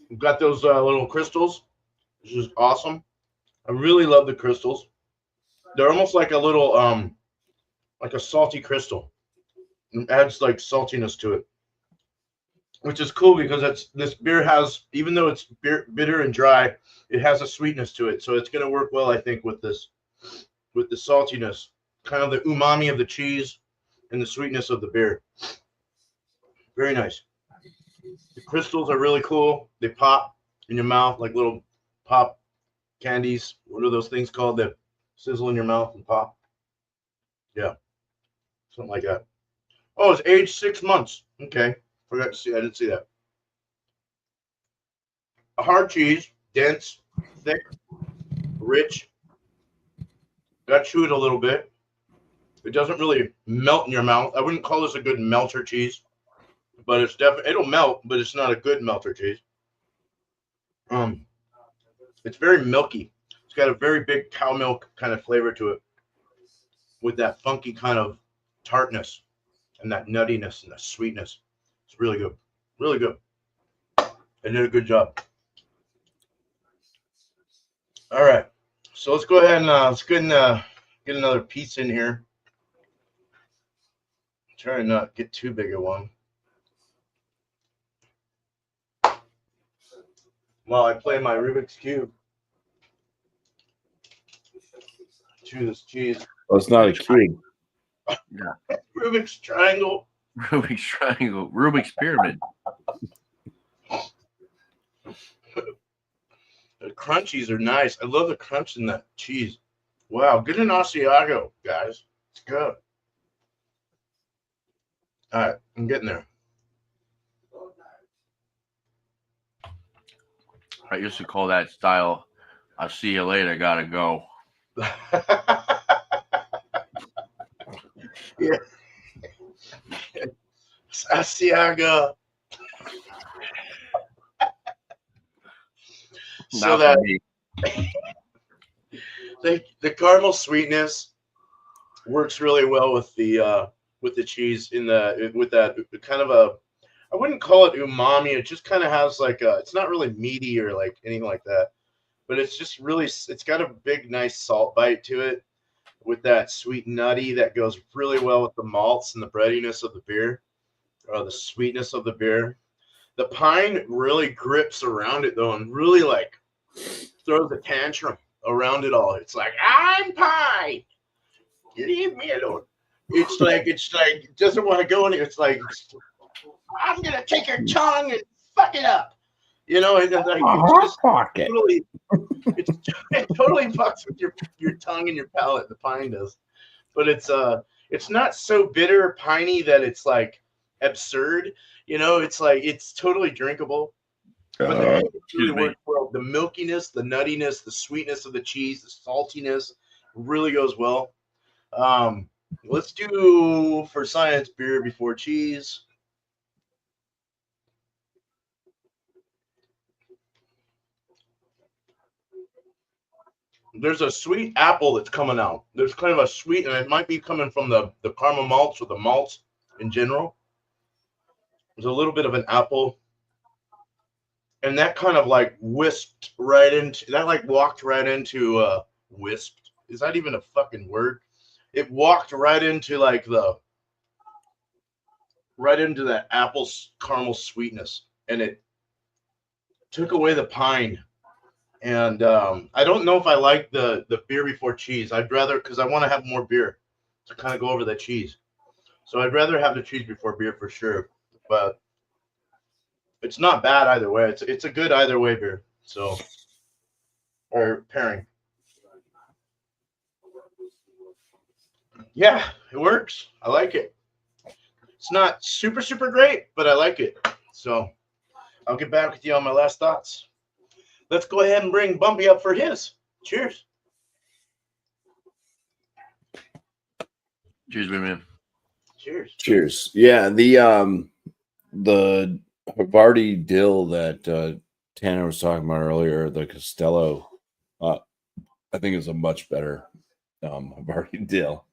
S2: It's got those little crystals, which is awesome. I really love the crystals. They're almost like a little, like a salty crystal. It adds like saltiness to it, which is cool because this beer has, even though it's bitter and dry, it has a sweetness to it. So it's going to work well, I think, with this, with the saltiness, kind of the umami of the cheese and the sweetness of the beer. Very nice. The crystals are really cool. They pop in your mouth like little pop candies. What are those things called that sizzle in your mouth and pop? Yeah, something like that. Oh, it's aged 6 months. Okay, forgot to see. I didn't see that. A hard cheese, dense, thick, rich. Got to chew it a little bit. It doesn't really melt in your mouth. I wouldn't call this a good melter cheese, but it's definitely, it'll melt, but it's not a good melter cheese. It's very milky. It's got a very big cow milk kind of flavor to it, with that funky kind of tartness and that nuttiness and that sweetness. It's really good. Really good. They did a good job. All right. So let's go ahead and get another piece in here. Try to not get too big a one. While I play my Rubik's Cube. Chew this cheese.
S3: Oh, it's not a cube.
S4: Yeah.
S2: Rubik's Triangle.
S4: Rubik's Triangle. Rubik's Pyramid.
S2: The crunchies are nice. I love the crunch in that cheese. Wow, get an Asiago, guys. It's good. All right, I'm getting there.
S4: I used to call that style, I'll see you later, gotta go.
S2: Yeah. Asiago. So that the caramel sweetness works really well with the cheese with that kind of a, I wouldn't call it umami. It just kind of has like a, it's not really meaty or like anything like that, but it's just really, it's got a big nice salt bite to it, with that sweet nutty that goes really well with the malts and the breadiness of the beer, or the sweetness of the beer. The pine really grips around it though, and really like throws a tantrum around it all. It's like, I'm pine. Leave me alone. It's like it doesn't want to go in. It's like, I'm gonna take your tongue and fuck it up. You know, and like it's just
S3: pocket.
S2: totally, it totally fucks with your tongue and your palate. The pine does, but it's not so bitter piney that it's like absurd. You know, it's like it's totally drinkable. But the head really works well. The milkiness, the nuttiness, the sweetness of the cheese, the saltiness really goes well. Let's do for science beer before cheese. There's a sweet apple that's coming out. There's kind of a sweet, and it might be coming from the caramel malts or the malts in general. There's a little bit of an apple, and that kind of like wisped right into that, like walked right into wisped. Is that even a fucking word? It walked right into like right into that apple caramel sweetness, and it took away the pine. And I don't know if I like the beer before cheese. I'd rather, because I want to have more beer to kind of go over the cheese. So I'd rather have the cheese before beer for sure. But it's not bad either way. It's a good either way beer. So, or pairing. Yeah, it works. I like it. It's not super, super great, but I like it. So I'll get back with you on my last thoughts. Let's go ahead and bring Bumpy up for his. Cheers.
S4: Cheers, man.
S2: Cheers.
S3: Cheers. Yeah, the Havarti dill that Tanner was talking about earlier, the Costello, I think is a much better Havarti dill.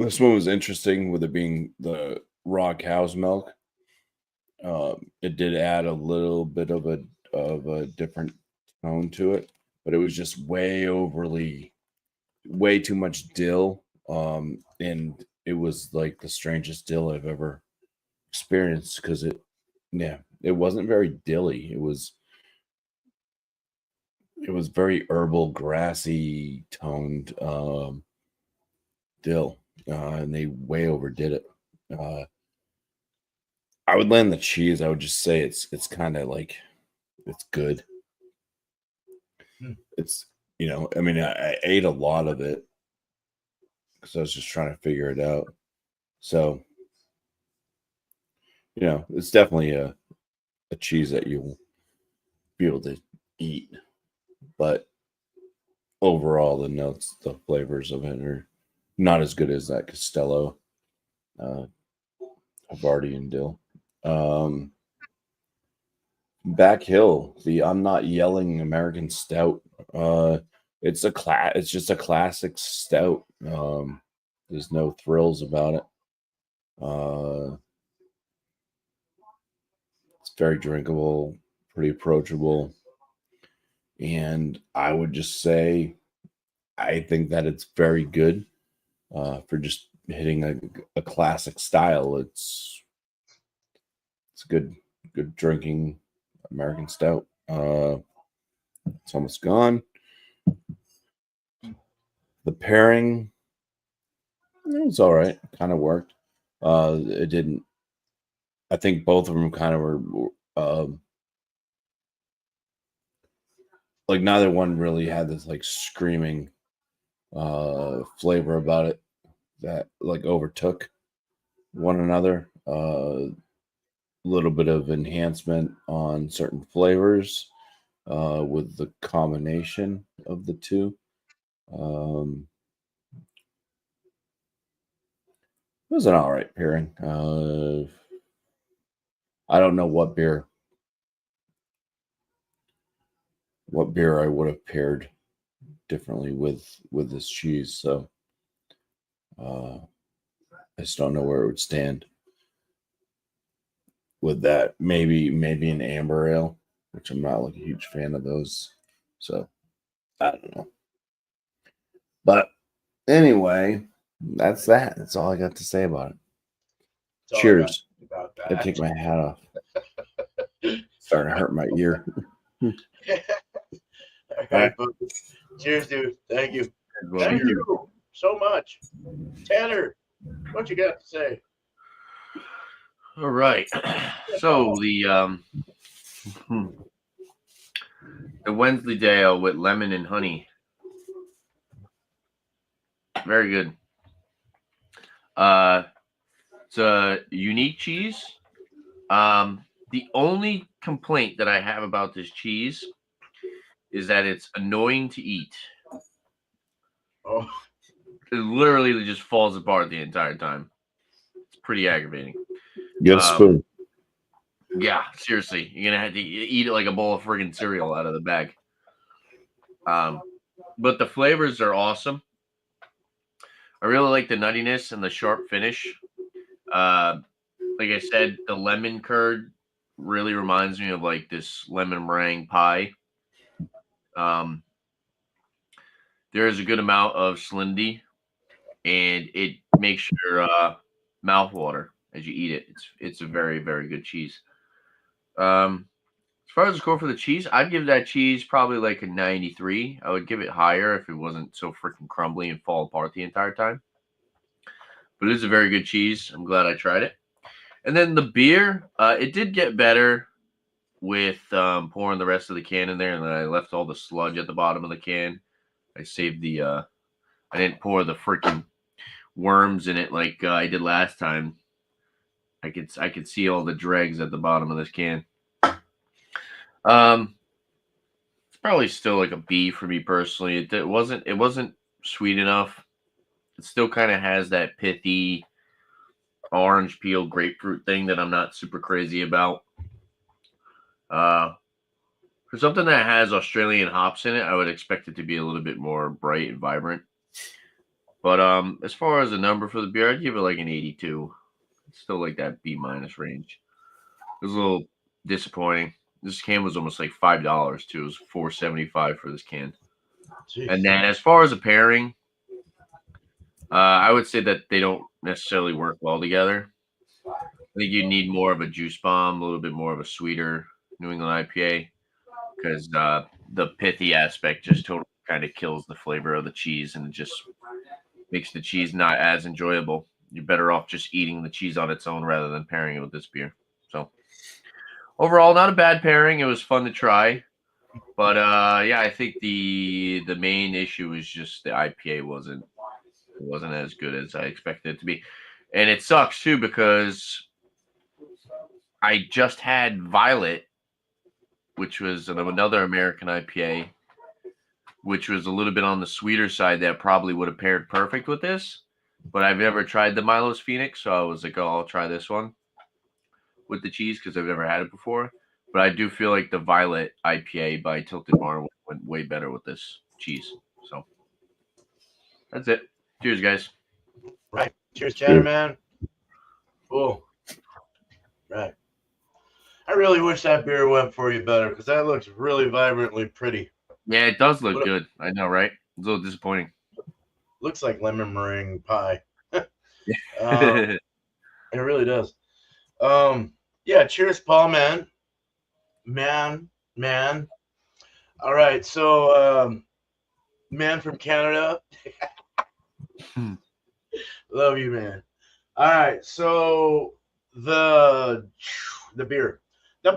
S3: This one was interesting with it being the raw cow's milk. It did add a little bit of a different tone to it, but it was just way too much dill. And it was like the strangest dill I've ever experienced because it wasn't very dilly. It was very herbal, grassy toned dill, and they way overdid it. I would land the cheese. I would just say it's kind of like it's good. It's I mean I ate a lot of it because I was just trying to figure it out. So it's definitely a cheese that you'll be able to eat, but overall the notes, the flavors of it are not as good as that Costello, Havarti and dill. Back Hill, the I'm Not Yelling American Stout. It's just a classic stout. There's no thrills about it. It's very drinkable, pretty approachable, and I would just say I think that it's very good for just hitting a classic style. It's good drinking American stout. It's almost gone. The pairing, it was all right. Kind of worked. It didn't. I think both of them kind of were like neither one really had this like screaming flavor about it that like overtook one another. Little bit of enhancement on certain flavors with the combination of the two. It was an all right pairing. I don't know what beer I would have paired differently with this cheese. So I just don't know where it would stand with that. Maybe an amber ale, which I'm not like a huge fan of those. So I don't know. But anyway, that's that. That's all I got to say about it.
S2: That's all I got
S3: Cheers.
S2: about
S3: I
S2: that.
S3: take my hat off. Starting to hurt my ear.
S2: All right, Bumpy. Cheers, dude. Thank you. Thank you so much. Tanner, what you got to say?
S4: All right. So the Wensleydale with lemon and honey. Very good. It's a unique cheese. The only complaint that I have about this cheese is that it's annoying to eat.
S2: Oh,
S4: It literally just falls apart the entire time. It's pretty aggravating.
S3: Get a spoon.
S4: Yeah, seriously. You're going to have to eat it like a bowl of friggin' cereal out of the bag. But the flavors are awesome. I really like the nuttiness and the sharp finish. Like I said, the lemon curd really reminds me of like this lemon meringue pie. There is a good amount of salinity, and it makes your mouth water as you eat it. It's a very, very good cheese. As far as the score for the cheese, I'd give that cheese probably like a 93. I would give it higher if it wasn't so freaking crumbly and fall apart the entire time. But it is a very good cheese. I'm glad I tried it. And then the beer, it did get better with pouring the rest of the can in there, and then I left all the sludge at the bottom of the can. I saved the I didn't pour the freaking worms in it like I did last time. I could see all the dregs at the bottom of this can. It's probably still like a B for me personally. It wasn't sweet enough. It still kind of has that pithy orange peel grapefruit thing that I'm not super crazy about. For something that has Australian hops in it, I would expect it to be a little bit more bright and vibrant. But as far as the number for the beer, I'd give it like an 82. It's still like that B minus range. It was a little disappointing. This can was almost like $5 too. It was $4.75 for this can.
S2: geez.
S4: And then as far as a pairing, I would say that they don't necessarily work well together. I think you need more of a juice bomb, a little bit more of a sweeter New England IPA, because the pithy aspect just totally kind of kills the flavor of the cheese, and it just makes the cheese not as enjoyable. You're better off just eating the cheese on its own rather than pairing it with this beer. So overall, not a bad pairing. It was fun to try. But yeah, I think the main issue is just the IPA wasn't as good as I expected it to be. And it sucks too because I just had Violet, which was another American IPA, which was a little bit on the sweeter side that probably would have paired perfect with this. But I've never tried the Milo's Phoenix, so I was like, oh, I'll try this one with the cheese because I've never had it before. But I do feel like the Violet IPA by Tilted Barn went way better with this cheese. So that's it. Cheers, guys.
S2: Right. Cheers, Tanner, man. Cool. Right. I really wish that beer went for you better because that looks really vibrantly pretty.
S4: Yeah, it does look good. I know, right? It's a little disappointing.
S2: Looks like lemon meringue pie. It really does. Yeah, cheers, Paul, man. Man. All right, so man from Canada. Love you, man. All right, so the beer. I'm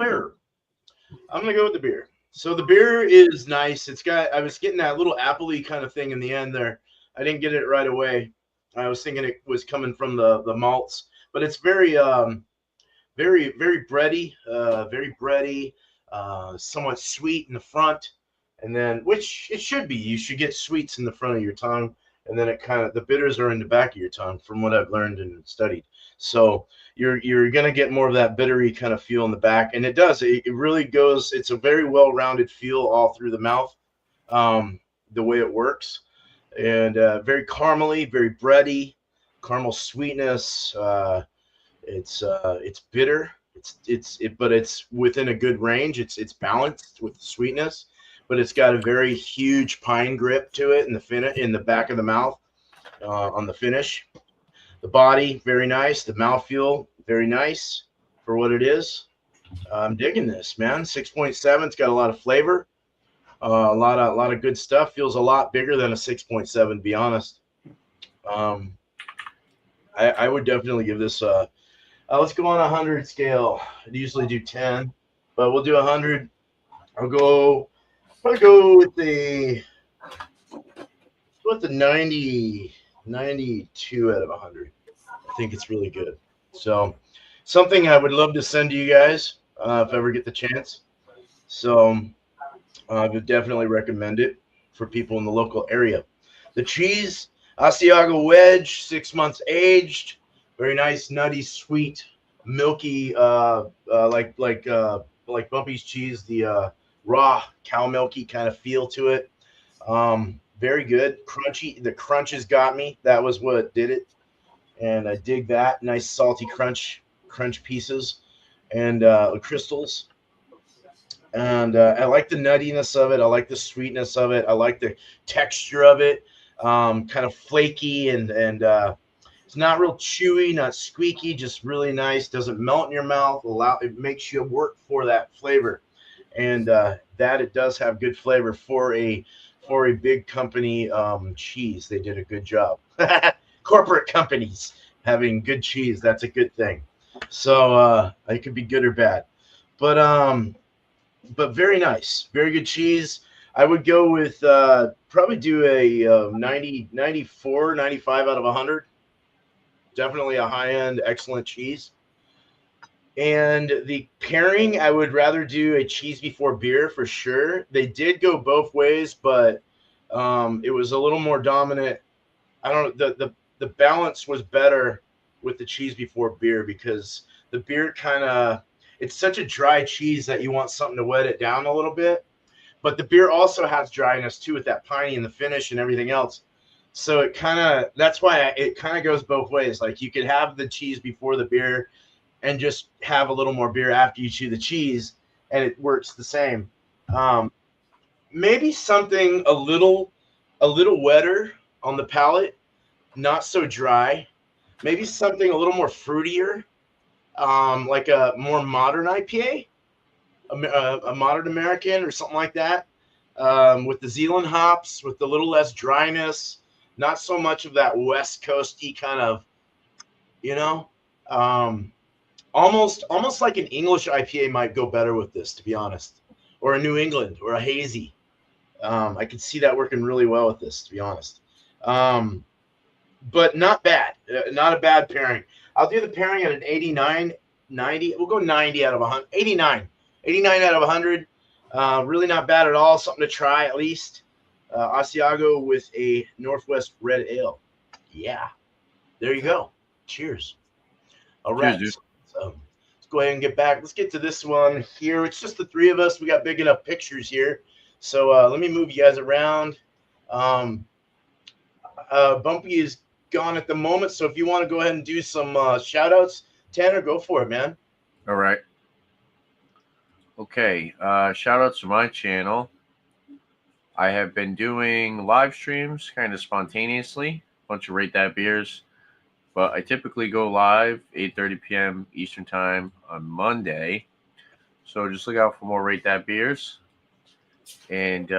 S2: gonna go with the beer. So the beer is nice. I was getting that little appley kind of thing in the end there. I didn't get it right away. I was thinking it was coming from the malts, but it's very very bready, somewhat sweet in the front, and then which it should be. You should get sweets in the front of your tongue, and then the bitters are in the back of your tongue, from what I've learned and studied. So you're gonna get more of that bittery kind of feel in the back, and it does. It really goes. It's a very well-rounded feel all through the mouth, the way it works, and very caramely, very bready, caramel sweetness. It's bitter. But it's within a good range. It's balanced with sweetness, but it's got a very huge pine grip to it in the back of the mouth on the finish. The body, very nice. The mouthfeel, very nice for what it is. I'm digging this, man. 6.7. It's got a lot of flavor, a lot of good stuff. Feels a lot bigger than a 6.7. To be honest, I would definitely give this. Let's go on a 100 scale. I usually do 10, but we'll do 100. I'll go with the 90, 92 out of 100. I think it's really good. So something I would love to send to you guys if I ever get the chance. So I would definitely recommend it for people in the local area. The cheese, Asiago Wedge, 6 months aged, very nice, nutty, sweet, milky, like Bumpy's cheese, the raw cow milky kind of feel to it. Very good, crunchy. The crunches got me. That was what did it, and I dig that. Nice salty crunch pieces, and crystals. And I like the nuttiness of it. I like the sweetness of it. I like the texture of it. Kind of flaky and it's not real chewy, not squeaky, just really nice. Doesn't melt in your mouth. It makes you work for that flavor, and that it does have good flavor for a big company cheese. They did a good job. Corporate companies having good cheese, that's a good thing. So it could be good or bad, but very nice, very good cheese. I would go with probably do a 90, 94, 95 out of 100. Definitely a high-end, excellent cheese. And the pairing, I would rather do a cheese before beer for sure. They did go both ways, but it was a little more dominant. I don't know, the balance was better with the cheese before beer because the beer it's such a dry cheese that you want something to wet it down a little bit. But the beer also has dryness too with that piney in the finish and everything else. So that's why it kind of goes both ways. Like you could have the cheese before the beer and just have a little more beer after you chew the cheese, and it works the same. Maybe something a little wetter on the palate, not so dry. Maybe something a little more fruitier, like a more modern IPA, a modern American or something like that, with the Zealand hops, with a little less dryness, not so much of that West Coasty kind of, almost like an English IPA might go better with this, to be honest, or a New England or a hazy. I could see that working really well with this, to be honest. But not bad, not a bad pairing. I'll do the pairing at an 89, 90. We'll go 90 out of 100, 89 out of 100. Really not bad at all. Something to try at least. Asiago with a Northwest Red Ale. Yeah, there you go. Cheers. All right.
S4: Cheers,
S2: so let's go ahead and get back. Let's get to this one here. It's just the three of us. We got big enough pictures here. So let me move you guys around. Bumpy is gone at the moment. So if you want to go ahead and do some shout outs, Tanner, go for it, man.
S4: All right. Okay. Shout outs to my channel. I have been doing live streams kind of spontaneously, a bunch of Rate That Beers, but I typically go live 8:30 p.m. Eastern Time on Monday. So just look out for more Rate That Beers and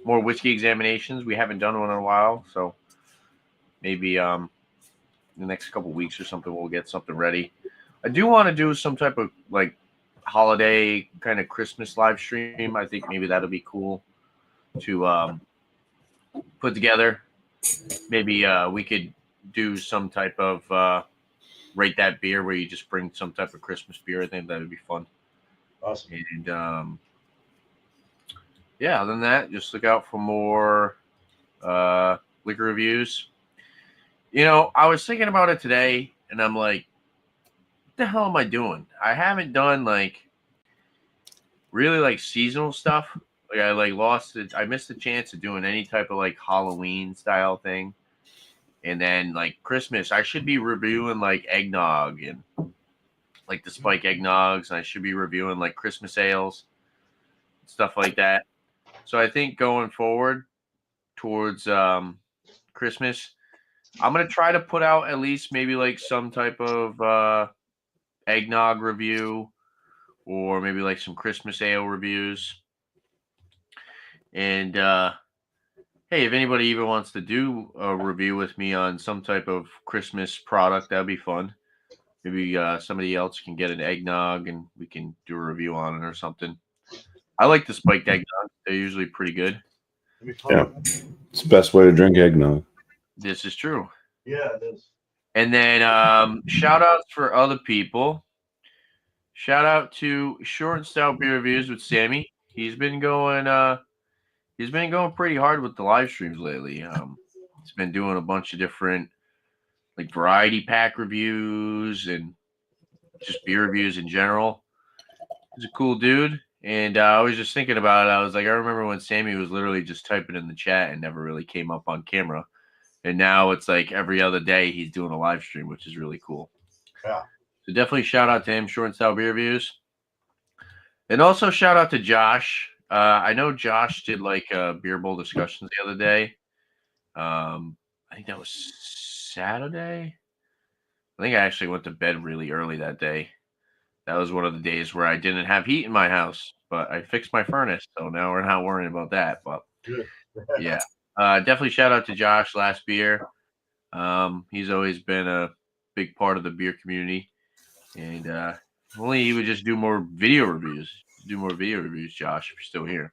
S4: more whiskey examinations. We haven't done one in a while, so maybe in the next couple weeks or something we'll get something ready. I do want to do some type of like holiday kind of Christmas live stream. I think maybe that'll be cool to put together. Maybe we could do some type of Rate That Beer where you just bring some type of Christmas beer. I think that would be fun.
S2: Awesome.
S4: And yeah, other than that, just look out for more liquor reviews. I was thinking about it today, and I'm like, what the hell am I doing? I haven't done really seasonal stuff. Like I lost it. I missed the chance of doing any type of Halloween style thing. And then Christmas, I should be reviewing eggnog and the spike eggnogs, and I should be reviewing Christmas ales, stuff like that. So I think going forward towards Christmas, I'm gonna try to put out at least maybe like some type of eggnog review, or maybe like some Christmas ale reviews. And hey, if anybody even wants to do a review with me on some type of Christmas product, that'd be fun. Maybe somebody else can get an eggnog and we can do a review on it or something. I like the spiked eggnog. They're usually pretty good.
S2: That'd be fun.
S3: Yeah. It's the best way to drink eggnog.
S4: This is true.
S2: Yeah, it is.
S4: And then shout outs for other people. Shout out to Short and Stout Beer Reviews with Sammy. He's been going pretty hard with the live streams lately. He's been doing a bunch of different like variety pack reviews and just beer reviews in general. He's a cool dude. And I was just thinking about it. I was like, I remember when Sammy was literally just typing in the chat and never really came up on camera. And now it's like every other day he's doing a live stream, which is really cool.
S2: Yeah.
S4: So definitely shout out to him, Short and Stout Beer Reviews. And also shout out to Josh. I know Josh did like beer bowl discussions the other day. I think that was Saturday. I think I actually went to bed really early that day. That was one of the days where I didn't have heat in my house, but I fixed my furnace, so now we're not worrying about that. But
S2: Good.
S4: yeah, definitely shout out to Josh Last Beer. He's always been a big part of the beer community, and only he would just do more video reviews. Do more video reviews, Josh, if you're still here.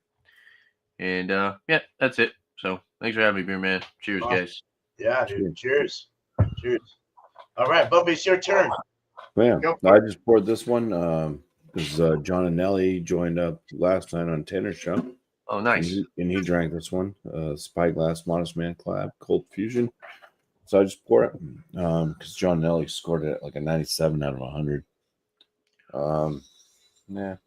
S4: And yeah, that's it. So thanks for having me, beer man. Cheers,
S2: Awesome.
S4: guys.
S2: Yeah, dude. Cheers. Cheers. All right, Bumpy, it's your turn.
S3: Yeah,
S2: Go.
S3: I just poured this one because John and Nelly joined up last night on Tanner's show.
S4: Oh, nice.
S3: And he drank this one, Spyglass Modest Man Collab Cold Fusion. So I just pour it because John and Nelly scored it at like a 97 out of 100. Yeah.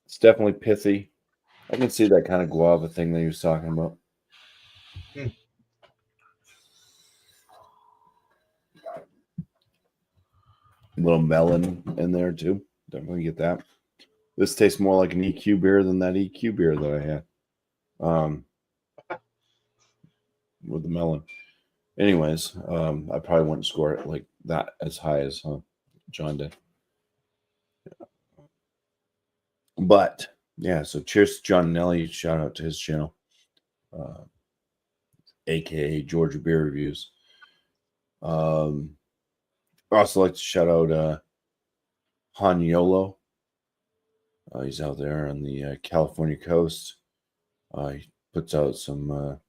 S3: It's definitely pithy. I can see that kind of guava thing that he was talking about. A little melon in there too. Definitely get that. This tastes more like an EQ beer than that EQ beer that I had. With the melon. Anyways, I probably wouldn't score it like that as high as John did. But yeah, so cheers to John Nelly. Shout out to his channel, aka Georgia Beer Reviews. I also like to shout out Han Yolo. He's out there on the California coast. He puts out some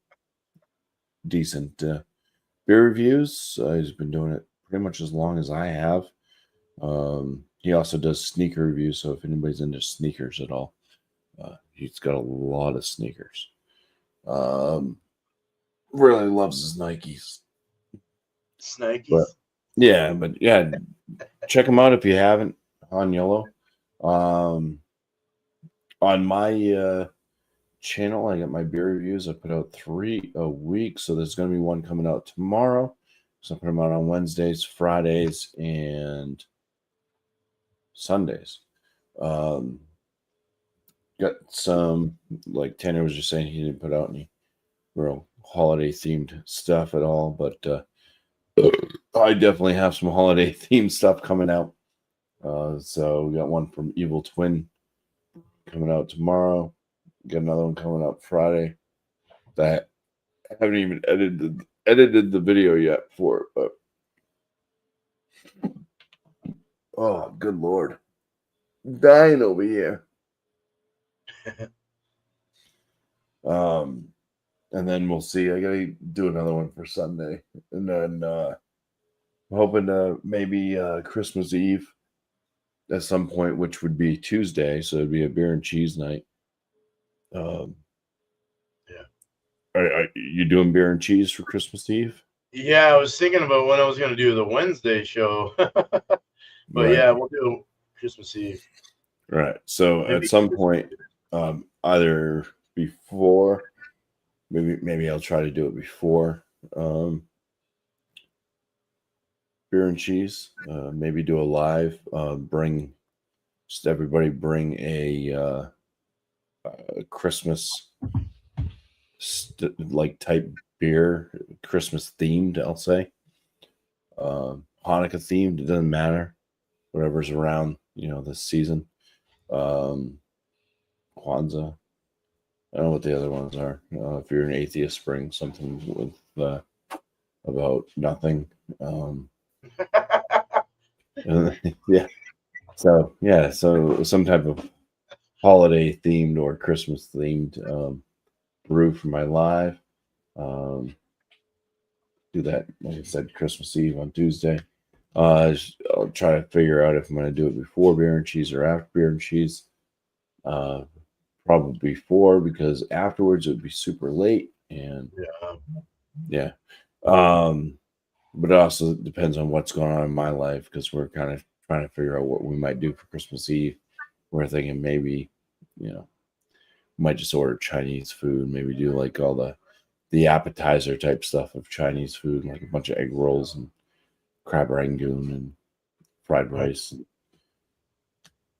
S3: decent beer reviews. He's been doing it pretty much as long as I have. He also does sneaker reviews, so if anybody's into sneakers at all, he's got a lot of sneakers. Really loves his Nikes.
S2: Snikes.
S3: But yeah, check him out if you haven't. On Yellow. On my channel, I got my beer reviews. I put out 3 a week, so there's going to be one coming out tomorrow. So I put them out on Wednesdays, Fridays, and Sundays. Got some, like Tanner was just saying, he didn't put out any real holiday themed stuff at all, but I definitely have some holiday themed stuff coming out. So we got one from Evil Twin coming out tomorrow. Got another one coming out Friday that I haven't even edited the video yet for it, but oh, good Lord. Dying over here. And then we'll see. I gotta do another one for Sunday. And then I'm hoping to maybe Christmas Eve at some point, which would be Tuesday, so it'd be a beer and cheese night. Yeah. Are you doing beer and cheese for Christmas Eve?
S2: Yeah, I was thinking about when I was going to do the Wednesday show. But
S3: Right.
S2: yeah, we'll do Christmas Eve.
S3: Right. So
S2: Maybe
S3: at some point, either before, maybe I'll try to do it before beer and cheese. Maybe do a live. Everybody bring a Christmas like type beer, Christmas themed, I'll say. Hanukkah themed, it doesn't matter. Whatever's around, this season. Kwanzaa. I don't know what the other ones are. If you're an atheist, spring, something with about nothing. Yeah. So some type of holiday themed or Christmas themed brew for my live. Do that, like I said, Christmas Eve on Tuesday. I'll try to figure out if I'm going to do it before beer and cheese or after beer and cheese. Probably before, because afterwards it would be super late. And yeah. But it also depends on what's going on in my life, because we're kind of trying to figure out what we might do for Christmas Eve. We're thinking maybe, we might just order Chinese food, maybe do like all the appetizer type stuff of Chinese food, like a bunch of egg rolls and crab rangoon and fried rice and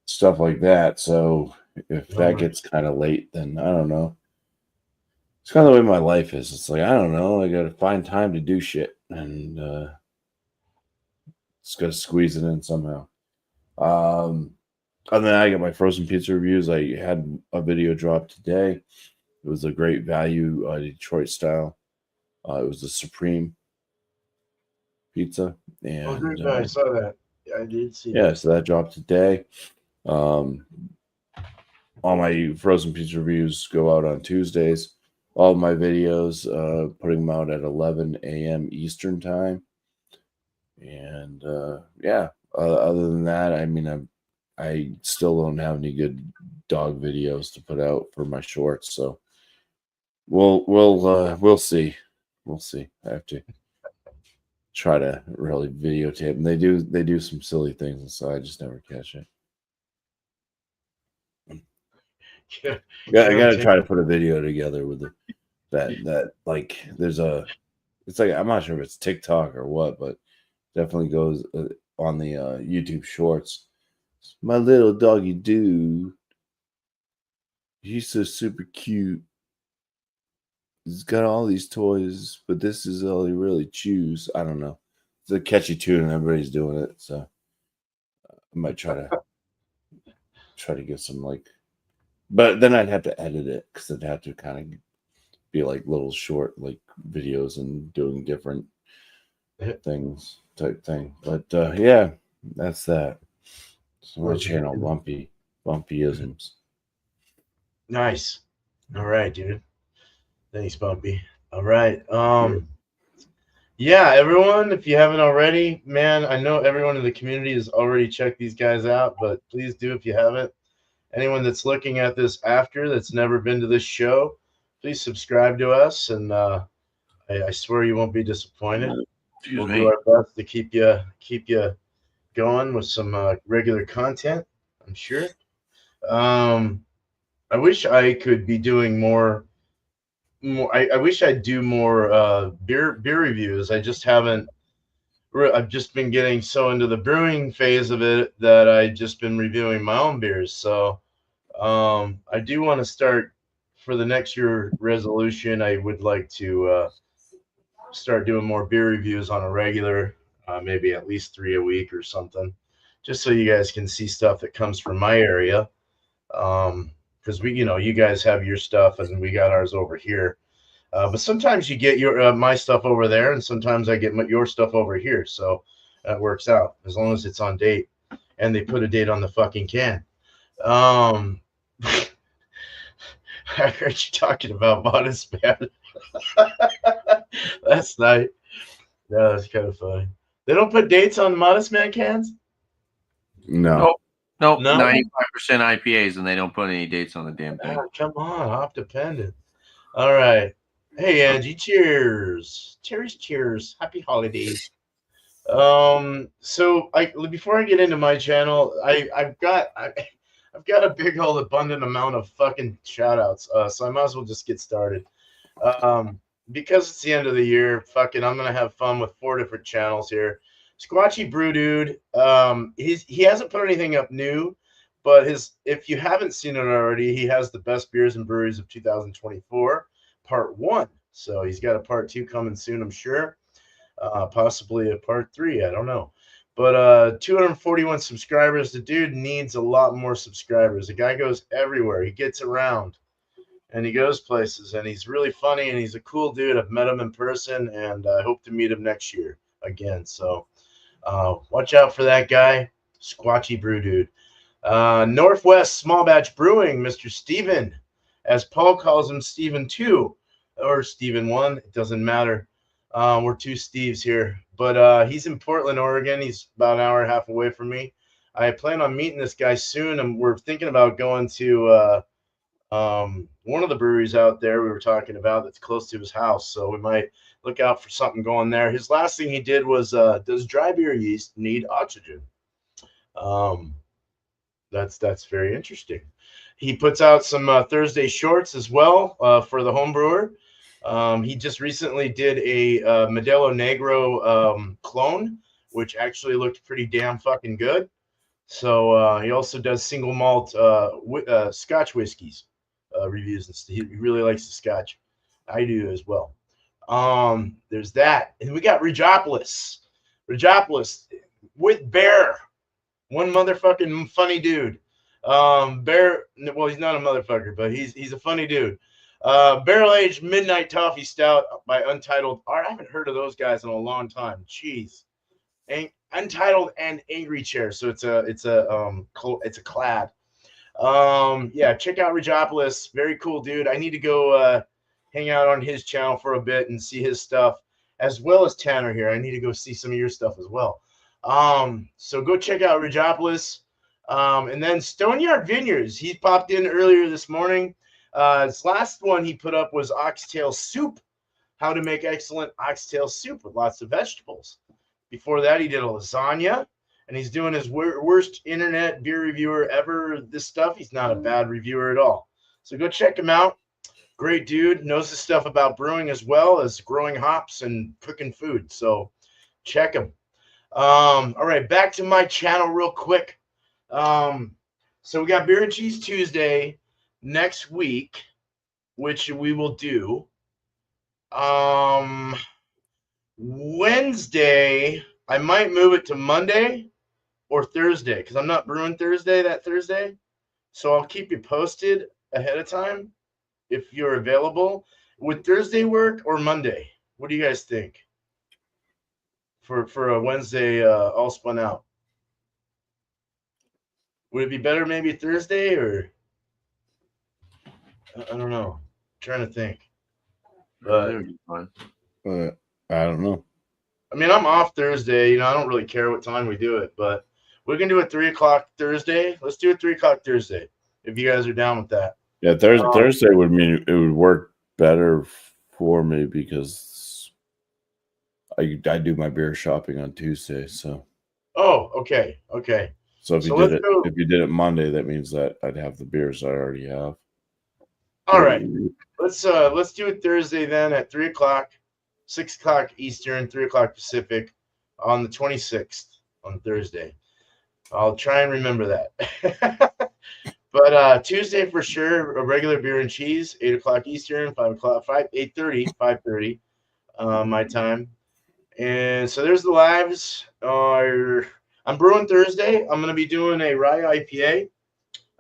S3: stuff like that. So if that gets kind of late, then I don't know. It's kind of the way my life is. It's like, I don't know. I got to find time to do shit, and just got to squeeze it in somehow. And then I got my frozen pizza reviews. I had a video drop today. It was a great value, Detroit style. It was the Supreme pizza. And
S2: I saw that. I did see
S3: yeah,
S2: that.
S3: so that dropped today. All my frozen pizza reviews go out on Tuesdays. All my videos, putting them out at 11 a.m. Eastern time. And other than that, I mean, I still don't have any good dog videos to put out for my shorts, so we'll see. We'll see. I have to try to really videotape them. They do some silly things, and so I just never catch it. I gotta try to put a video together with that like there's it's like, I'm not sure if it's TikTok or what, but definitely goes on the YouTube Shorts. My little doggy dude, he's so super cute. He's got all these toys, but this is all he really chews. I don't know. It's a catchy tune, and everybody's doing it, so I might try to get some, like, but then I'd have to edit it, because it'd have to kind of be like little short like videos and doing different things type thing. But yeah, that's that. So my channel, Bumpy isms.
S2: Nice. All right, dude. Thanks, Bumpy. All right. Yeah, everyone, if you haven't already, man, I know everyone in the community has already checked these guys out, but please do if you haven't. Anyone that's looking at this after that's never been to this show, please subscribe to us, and I swear you won't be disappointed. We'll do our best to keep you going with some regular content, I'm sure. I wish I could be doing more. I wish I'd do more beer reviews. I just haven't. I've just been getting so into the brewing phase of it that I've just been reviewing my own beers. So I do want to start for the next year resolution. I would like to start doing more beer reviews on a regular, maybe at least 3 a week or something, just so you guys can see stuff that comes from my area. Because you guys have your stuff and we got ours over here. But sometimes you get your my stuff over there, and sometimes I get your stuff over here. So that works out as long as it's on date, and they put a date on the fucking can. I heard you talking about Modest Man last night. Yeah, that's kind of funny. They don't put dates on Modest Man cans?
S3: No.
S4: Nope. 95% IPAs, and they don't put any dates on the damn thing.
S2: Oh, come on, hop dependent. All right. Hey, Angie, cheers. Cheers. Happy holidays. So before I get into my channel, I've got a big old abundant amount of fucking shout outs. So I might as well just get started. Because it's the end of the year, fucking I'm gonna have fun with 4 different channels here. Squatchy Brew Dude, he hasn't put anything up new, But if you haven't seen it already, he has the best beers and breweries of 2024, part 1. So he's got a part 2 coming soon, I'm sure. Possibly a part 3, I don't know. But 241 subscribers. The dude needs a lot more subscribers. The guy goes everywhere. He gets around and he goes places, and he's really funny, and he's a cool dude. I've met him in person, and I hope to meet him next year again. So watch out for that guy, Squatchy Brew Dude. Northwest Small Batch Brewing, Mr. Steven, as Paul calls him, Steven 2 or Steven 1. It doesn't matter. We're 2 Steves here, but he's in Portland, Oregon. He's about an hour and a half away from me. I plan on meeting this guy soon, and we're thinking about going to one of the breweries out there we were talking about that's close to his house. So we might look out for something going there. His last thing he did was, does dry beer yeast need oxygen? That's very interesting. He puts out some Thursday shorts as well for the home brewer. He just recently did a Modelo Negro clone, which actually looked pretty damn fucking good. So he also does single malt Scotch whiskeys reviews, and he really likes the Scotch. I do as well. There's that, and we got Regopolis with Bear, one motherfucking funny dude. Bear, well, he's not a motherfucker, but he's a funny dude. Barrel aged midnight toffee stout by Untitled. I haven't heard of those guys in a long time. Jeez. Untitled and Angry Chair. So it's a clad. Yeah, check out Regopolis. Very cool dude. I need to go hang out on his channel for a bit and see his stuff, as well as Tanner here. I need to go see some of your stuff as well. So go check out Regopolis. And then Stoneyard Vineyards. He popped in earlier this morning. His last one he put up was oxtail soup. How to make excellent oxtail soup with lots of vegetables. Before that, he did a lasagna, and he's doing his worst internet beer reviewer ever. This stuff, he's not a bad reviewer at all. So go check him out. Great dude, knows his stuff about brewing as well as growing hops and cooking food. So check him. All right, back to my channel real quick. So we got Beer and Cheese Tuesday next week, which we will do. Wednesday, I might move it to Monday or Thursday because I'm not brewing that Thursday. So I'll keep you posted ahead of time if you're available. Would Thursday work or Monday? What do you guys think for a Wednesday all spun out? Would it be better maybe Thursday or I don't know. I'm trying to think. But
S3: I don't know.
S2: I mean, I'm off Thursday. I don't really care what time we do it, but we're gonna do it 3 o'clock Thursday. Let's do it 3 o'clock Thursday if you guys are down with that.
S3: Yeah, Thursday would mean it would work better for me because I do my beer shopping on Tuesday. So.
S2: Oh, okay.
S3: So if you did it Monday, that means that I'd have the beers I already have.
S2: All right. Let's do it Thursday then at 3 o'clock, 6 o'clock Eastern, 3 o'clock Pacific on the 26th on Thursday. I'll try and remember that. But Tuesday for sure, a regular Beer and Cheese, 8 o'clock Eastern, 5:30 my time. And so there's the lives. I'm brewing Thursday. I'm going to be doing a rye IPA,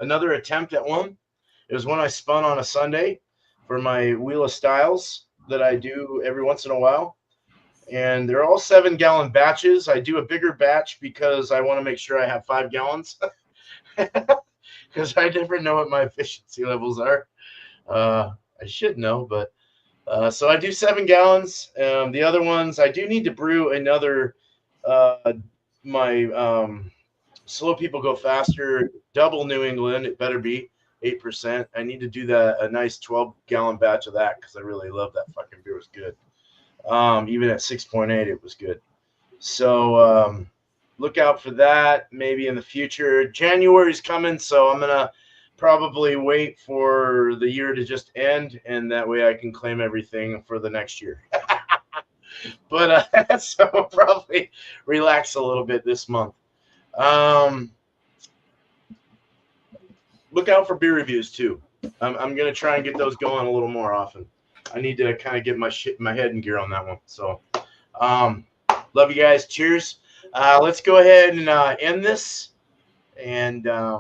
S2: another attempt at one. It was one I spun on a Sunday for my Wheel of Styles that I do every once in a while. And they're all 7-gallon batches. I do a bigger batch because I want to make sure I have 5 gallons. Because I never know what my efficiency levels are. I should know, but so I do 7 gallons. The other ones, I do need to brew another. My Slow People Go Faster double New England. It better be 8%. I need to do a nice 12-gallon batch of that because I really love that fucking beer. It was good. Even at 6.8, it was good. So look out for that maybe in the future. January's coming, so I'm going to probably wait for the year to just end, and that way I can claim everything for the next year. But so I'll probably relax a little bit this month. look out for beer reviews too. I'm gonna try and get those going a little more often. I need to kind of get my head in gear on that one. So, love you guys. Cheers. Let's go ahead and end this. And I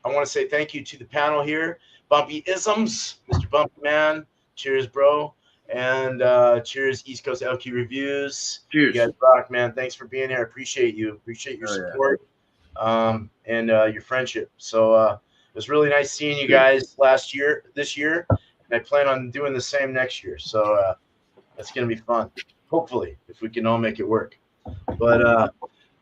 S2: want to say thank you to the panel here. Bumpy Isms, Mr. Bumpy Man. Cheers, bro. And cheers, East Coast LQ Reviews.
S4: Cheers.
S2: You guys rock, man. Thanks for being here. I appreciate you. Appreciate your support and your friendship. So it was really nice seeing you guys this year. And I plan on doing the same next year. So that's going to be fun. Hopefully, if we can all make it work. But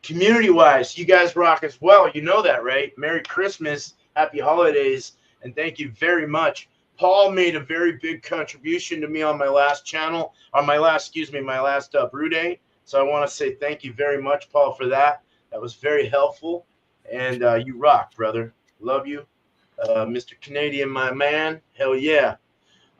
S2: community-wise, you guys rock as well. You know that, right? Merry Christmas, Happy Holidays, and thank you very much. Paul made a very big contribution to me on my last channel, on my last brew day. So I want to say thank you very much, Paul, for that. That was very helpful, and you rock, brother. Love you, Mr. Canadian, my man. Hell yeah.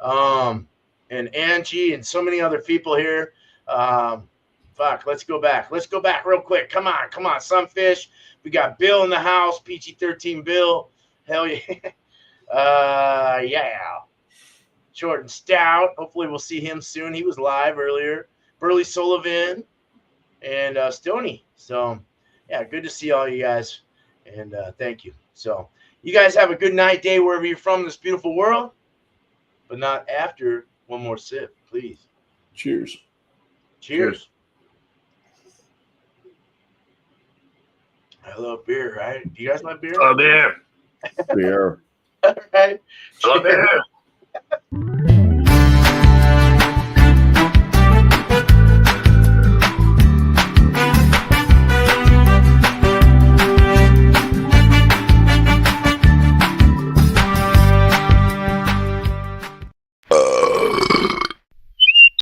S2: And Angie and so many other people here. Fuck, let's go back. Let's go back real quick. Come on, Sunfish. We got Bill in the house, PG-13 Bill. Hell yeah. Yeah. Short and Stout. Hopefully we'll see him soon. He was live earlier. Burley Sullivan and Stoney. So, yeah, good to see all you guys. And thank you. So, you guys have a good night, day, wherever you're from in this beautiful world. But not after one more sip, please.
S3: Cheers.
S2: Cheers. I love beer, right? Do you guys like beer?
S4: Oh, beer.
S3: Beer.
S2: All right.
S4: I love beer.